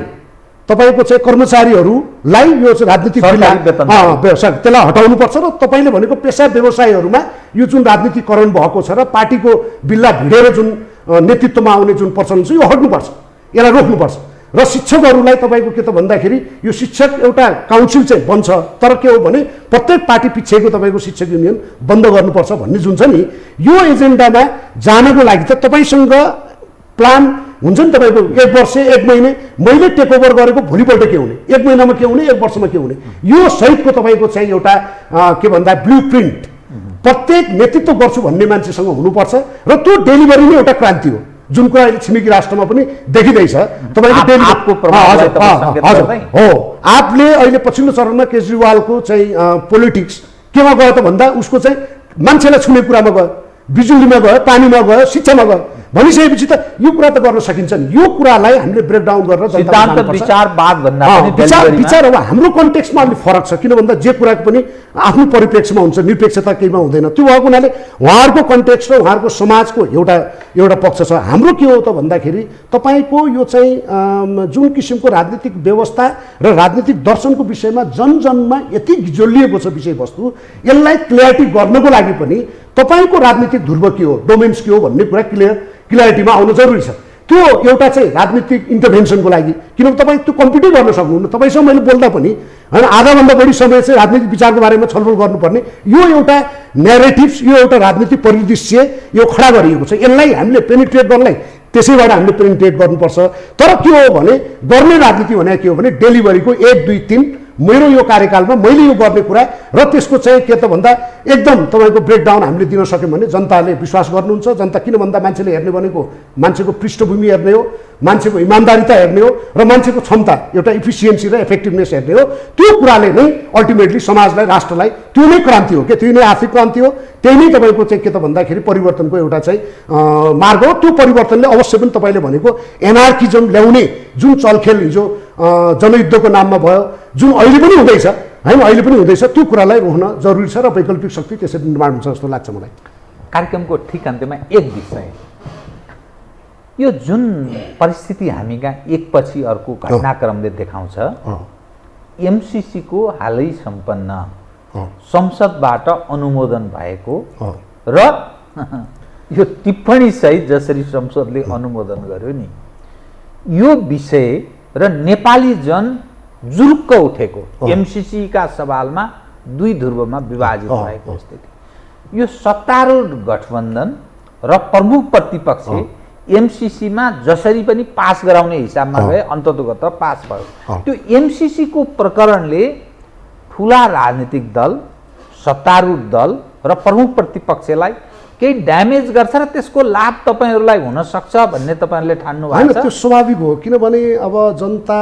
तपाईँको चाहिँ कर्मचारीहरूलाई यो राजनीतिक त्यसलाई हटाउनुपर्छ र तपाईँले भनेको पेसा व्यवसायहरूमा यो जुन राजनीतिकरण भएको छ र पार्टीको बिल्ला भिडेर जुन नेतृत्वमा आउने जुन प्रचलन छ यो हट्नुपर्छ यसलाई रोक्नुपर्छ र शिक्षकहरूलाई तपाईँको के त भन्दाखेरि यो शिक्षक एउटा काउन्सिल चाहिँ बन्छ तर के हो भने प्रत्येक पार्टी पछिको तपाईँको शिक्षक युनियन बन्द गर्नुपर्छ भन्ने जुन छ नि यो एजेन्डामा जानको लागि त तपाईँसँग प्लान हुन्छ नि तपाईँको 1 वर्ष 1 महिने मैले टेक ओभर गरेको भोलिपल्ट के हुने 1 महिनामा के हुने 1 वर्षमा के हुने यो सहितको तपाईँको चाहिँ एउटा के भन्दा ब्लू प्रिन्ट प्रत्येक नेतृत्व गर्छु भन्ने मान्छेसँग हुनुपर्छ र त्यो डेलिभरी नै एउटा क्रान्ति हो जुन कुरा अहिले छिमेकी राष्ट्रमा पनि देखिँदैछ तपाईँको हो आपले अहिले पछिल्लो चरणमा केजरीवालको चाहिँ पोलिटिक्स केमा गयो त भन्दा उसको चाहिँ मान्छेलाई छुने कुरामा गयो बिजुलीमा गयो पानीमा गयो शिक्षामा गयो भनिसकेपछि त यो कुरा त गर्न सकिन्छ नि यो कुरालाई हामीले ब्रेकडाउन गरेर विचार अब हाम्रो कन्टेक्स्टमा अलिक फरक छ किन भन्दा जे कुराको पनि आफ्नो परिप्रेक्ष्यमा हुन्छ निरपेक्षता केहीमा हुँदैन त्यो भएको हुनाले उहाँहरूको कन्टेक्स्ट र उहाँहरूको समाजको एउटा पक्ष छ हाम्रो के हो त भन्दाखेरि तपाईँको यो चाहिँ जुन किसिमको राजनीतिक व्यवस्था र राजनीतिक दर्शनको विषयमा जनजनमा यति गिजोलिएको छ विषयवस्तु यसलाई क्लियरिटी गर्नको लागि पनि तपाईँको राजनीतिक ध्रुव के हो डोमेन्स के हो भन्ने कुरा क्लियरिटीमा आउनु जरुरी छ त्यो एउटा चाहिँ राजनीतिक इन्टरभेन्सनको लागि किनभने तपाईँ त्यो कम्पिटै गर्न सक्नुहुन्न तपाईँसँग मैले बोल्दा पनि होइन आधाभन्दा बढी समय चाहिँ राजनीतिक विचारको बारेमा छलफल गर्नुपर्ने यो एउटा न्यारेटिभ्स यो एउटा राजनीतिक परिदृश्य यो खडा गरिएको छ यसलाई हामीले पेनिट्रेट गर्नलाई त्यसैबाट हामीले पेनिट्रेट गर्नुपर्छ तर के हो भने गर्ने राजनीति भने के हो भने डेलिभरीको 1 2 3 मेरो यो कार्यकालमा मैले यो गर्ने कुरा र त्यसको चाहिँ के त भन्दा एकदम तपाईँको ब्रेकडाउन हामीले दिन सक्यौँ भने जनताले विश्वास गर्नुहुन्छ जनता किन भन्दा मान्छेले हेर्ने भनेको मान्छेको पृष्ठभूमि हेर्ने हो मान्छेको इमान्दारिता हेर्ने हो र मान्छेको क्षमता एउटा इफिसियन्सी र इफेक्टिभनेस हेर्ने हो त्यो कुराले नै अल्टिमेटली समाजलाई राष्ट्रलाई त्यो नै क्रान्ति हो के त्यो नै आर्थिक क्रान्ति हो त्यही नै तपाईँको चाहिँ के त भन्दाखेरि परिवर्तनको एउटा चाहिँ मार्ग हो त्यो परिवर्तनले अवश्य पनि तपाईँले भनेको एनार्किजम ल्याउने जुन चलखेल हिजो जनयुद्धको नाममा भयो जुन अहिले पनि हुँदैछ होइन अहिले पनि हुँदैछ त्यो कुरालाई रोक्न जरुरी छ र वैकल्पिक शक्ति त्यसरी निर्माण हुन्छ जस्तो लाग्छ मलाई कार्यक्रमको ठिक अन्त्यमा एक विषय यो जुन परिस्थिति हामी कहाँ एकपछि अर्को घटनाक्रमले देखाउँछ एमसिसी को हालै सम्पन्न संसदबाट अनुमोदन भएको र यो टिप्पणी सहित जसरी संसदले अनुमोदन गर्यो नि यो विषय र नेपाली जन जुरुक्क उठेको एमसिसी का सवालमा 2 ध्रुवमा विभाजित भएको स्थिति यो सत्तारूढ गठबन्धन र प्रमुख प्रतिपक्ष एमसिसी मा जसरी पनि पास गराउने हिसाबमा गए अन्ततोगत पास भयो त्यो एमसिसी को प्रकरणले ठूला राजनीतिक दल सत्तारूढ दल र प्रमुख प्रतिपक्षलाई केही ड्यामेज गर्छ र त्यसको लाभ तपाईँहरूलाई हुन सक्छ भन्ने तपाईँहरूले ठान्नु होइन, भएको त्यो छ? स्वाभाविक हो। किनभने अब जनता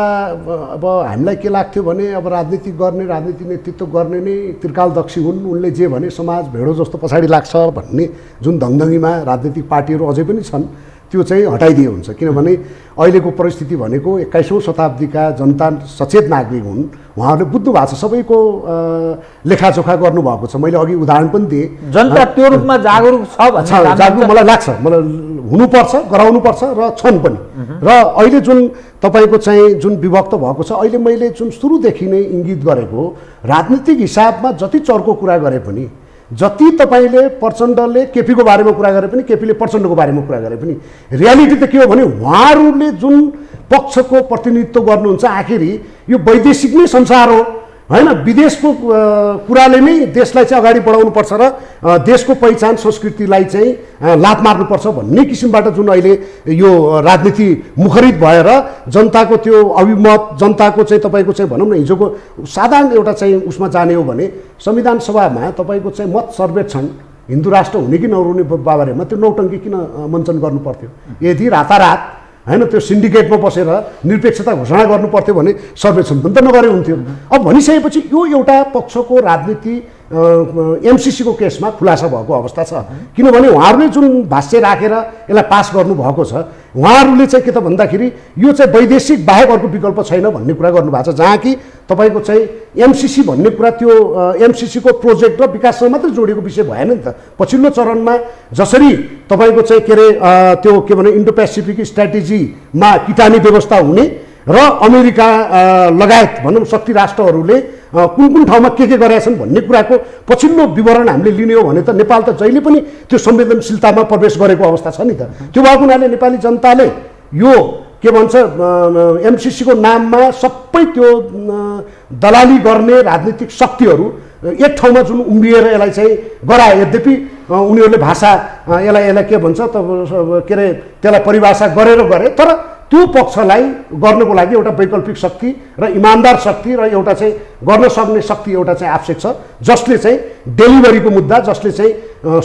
अब हामीलाई के लाग्थ्यो भने अब राजनीति गर्ने, राजनीति नेतृत्व गर्ने नै त्रिकालदक्षी हुन्, उनले जे भने समाज भेडो जस्तो पछाडि लाग्छ भन्ने जुन दङदङीमा राजनीतिक पार्टीहरू अझै पनि छन्, त्यो चाहिँ हटाइदिए हुन्छ। किनभने अहिलेको परिस्थिति भनेको 21औं शताब्दीका जनता सचेत नागरिक हुन्, उहाँहरूले बुझ्नु भएको छ, सबैको लेखाजोखा गर्नुभएको छ। मैले अघि उदाहरण पनि दिएँ, जनता त्यो रूपमा जागरुक छ भन्ने जागरुक मलाई लाग्छ, मलाई हुनुपर्छ, गराउनुपर्छ र छन् पनि। र अहिले जुन तपाईँको चाहिँ जुन विभक्त भएको छ, अहिले मैले जुन सुरुदेखि नै इङ्गित गरेको, राजनीतिक हिसाबमा जति चर्को कुरा गरे पनि, जति तपाईँले प्रचण्डले केपीको बारेमा कुरा गरे पनि, केपीले प्रचण्डको बारेमा कुरा गरे पनि, रियालिटी त के हो भने उहाँहरूले जुन पक्षको प्रतिनिधित्व गर्नुहुन्छ, आखिरी यो वैदेशिक नै संसार हो होइन, विदेशको कुराले नै देशलाई चाहिँ अगाडि बढाउनुपर्छ र देशको पहिचान संस्कृतिलाई चाहिँ लात मार्नुपर्छ भन्ने किसिमबाट जुन अहिले यो राजनीति मुखरित भएर जनताको त्यो अभिमत, जनताको चाहिँ तपाईँको चाहिँ भनौँ न हिजोको साधारण एउटा चाहिँ उसमा जाने हो भने संविधान सभामा तपाईँको चाहिँ मत सर्वेक्षण हिन्दू राष्ट्र हुने कि नहुने बारेमा त्यो नौटङ्की किन मञ्चन गर्नु पर्थ्यो? यदि रातारात होइन त्यो सिन्डिकेटमा बसेर निरपेक्षता घोषणा गर्नु पर्थ्यो भने सर्वेक्षण पनि त नगरे हुन्थ्यो। अब भनिसकेपछि यो एउटा पक्षको राजनीति एमसिसीको केसमा खुलासा भएको अवस्था छ। किनभने उहाँहरूले जुन भाष्य राखेर यसलाई पास गर्नुभएको छ, उहाँहरूले चाहिँ के त भन्दाखेरि यो चाहिँ वैदेशिक बाहेक अर्को विकल्प छैन भन्ने कुरा गर्नुभएको छ, जहाँ कि तपाईँको चाहिँ एमसिसी भन्ने कुरा त्यो एमसिसीको प्रोजेक्ट र विकाससँग मात्रै जोडिएको विषय भएन नि त। पछिल्लो चरणमा जसरी तपाईँको चाहिँ के अरे त्यो के भने इन्डो पेसिफिक स्ट्राटेजीमा किटानी व्यवस्था हुने र अमेरिका लगायत भनौँ शक्ति राष्ट्रहरूले कुन कुन ठाउँमा के गरेका छन् भन्ने कुराको पछिल्लो विवरण हामीले लिने हो भने त नेपाल त जहिले पनि त्यो संवेदनशीलतामा प्रवेश गरेको अवस्था छ नि त। त्यो भएको हुनाले नेपाली जनताले यो के भन्छ एमसिसीको नाममा सबै त्यो दलाली गर्ने राजनीतिक शक्तिहरू एक ठाउँमा जुन उम्रिएर यसलाई चाहिँ गराए, यद्यपि उनीहरूले भाषा यसलाई के भन्छ त के अरे त्यसलाई परिभाषा गरेर गरे, तर त्यो पक्षलाई गर्नको लागि एउटा वैकल्पिक शक्ति र इमान्दार शक्ति र एउटा चाहिँ गर्न सक्ने शक्ति एउटा चाहिँ आवश्यक छ, जसले चाहिँ डेलिभरीको मुद्दा, जसले चाहिँ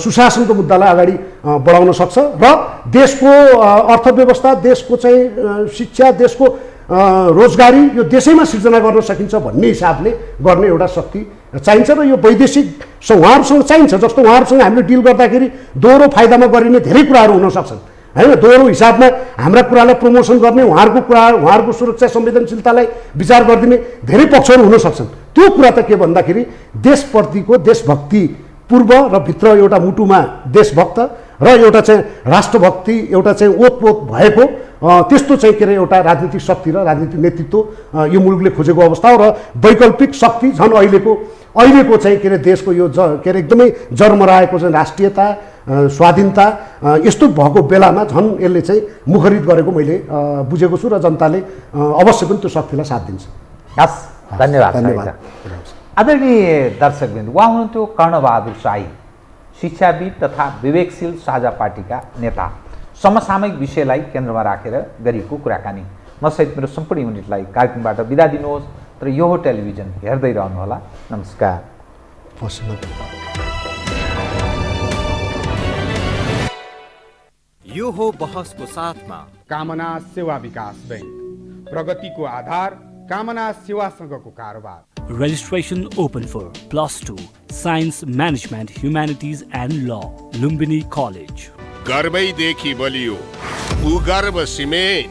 सुशासनको मुद्दालाई अगाडि बढाउन सक्छ र देशको अर्थव्यवस्था, देशको चाहिँ शिक्षा, देशको रोजगारी यो देशैमा सिर्जना गर्न सकिन्छ भन्ने हिसाबले गर्ने एउटा शक्ति चाहिन्छ। र यो वैदेशिक उहाँहरूसँग चाहिन्छ, जस्तो उहाँहरूसँग हामीले डिल गर्दाखेरि दोहोरो फाइदामा गरिने धेरै कुराहरू हुन सक्छन् होइन, दोहोरो हिसाबमा हाम्रा कुरालाई प्रमोसन गर्ने, उहाँहरूको कुरा, उहाँहरूको सुरक्षा संवेदनशीलतालाई विचार गरिदिने धेरै पक्षहरू हुन सक्छन्। त्यो कुरा त के भन्दाखेरि देशप्रतिको देशभक्ति पूर्व र भित्र एउटा मुटुमा देशभक्त र एउटा चाहिँ राष्ट्रभक्ति एउटा चाहिँ ओतप्रोत भएको त्यस्तो चाहिँ के अरे एउटा राजनीतिक शक्ति र राजनीतिक नेतृत्व यो मुलुकले खोजेको अवस्था हो। र वैकल्पिक शक्ति झन् अहिलेको चाहिँ के अरे देशको यो के अरे एकदमै जर्मराएको चाहिँ राष्ट्रियता, स्वाधीनता यस्तो भएको बेलामा झन् यसले चाहिँ मुखरित गरेको मैले बुझेको छु र जनताले अवश्य पनि त्यो शक्तिलाई साथ दिन्छ। हस्, धन्यवाद। आदरणीय दर्शकवृन्द, उहाँ हुनुहुन्थ्यो कर्णबहादुर शाही, शिक्षाविद तथा विवेकशील साझा पार्टीका नेता। समसामयिक विषयलाई केन्द्रमा राखेर गरिएको कुराकानी। म सहित मेरो सम्पूर्ण युनिटलाई कार्यक्रमबाट बिदा दिनुहोस्, तर यो हो टेलिभिजन हेर्दै रहनुहोला। नमस्कार। यो हो बहसको साथमा कामना सेवा विकास बैंक, प्रगतिको आधार कामना सेवासँगको कारोबार। Registration open for +2 Science Management Humanities and Law, Lumbini College. गर्वैदेखि बलियो भूगर्भ सिमेन्ट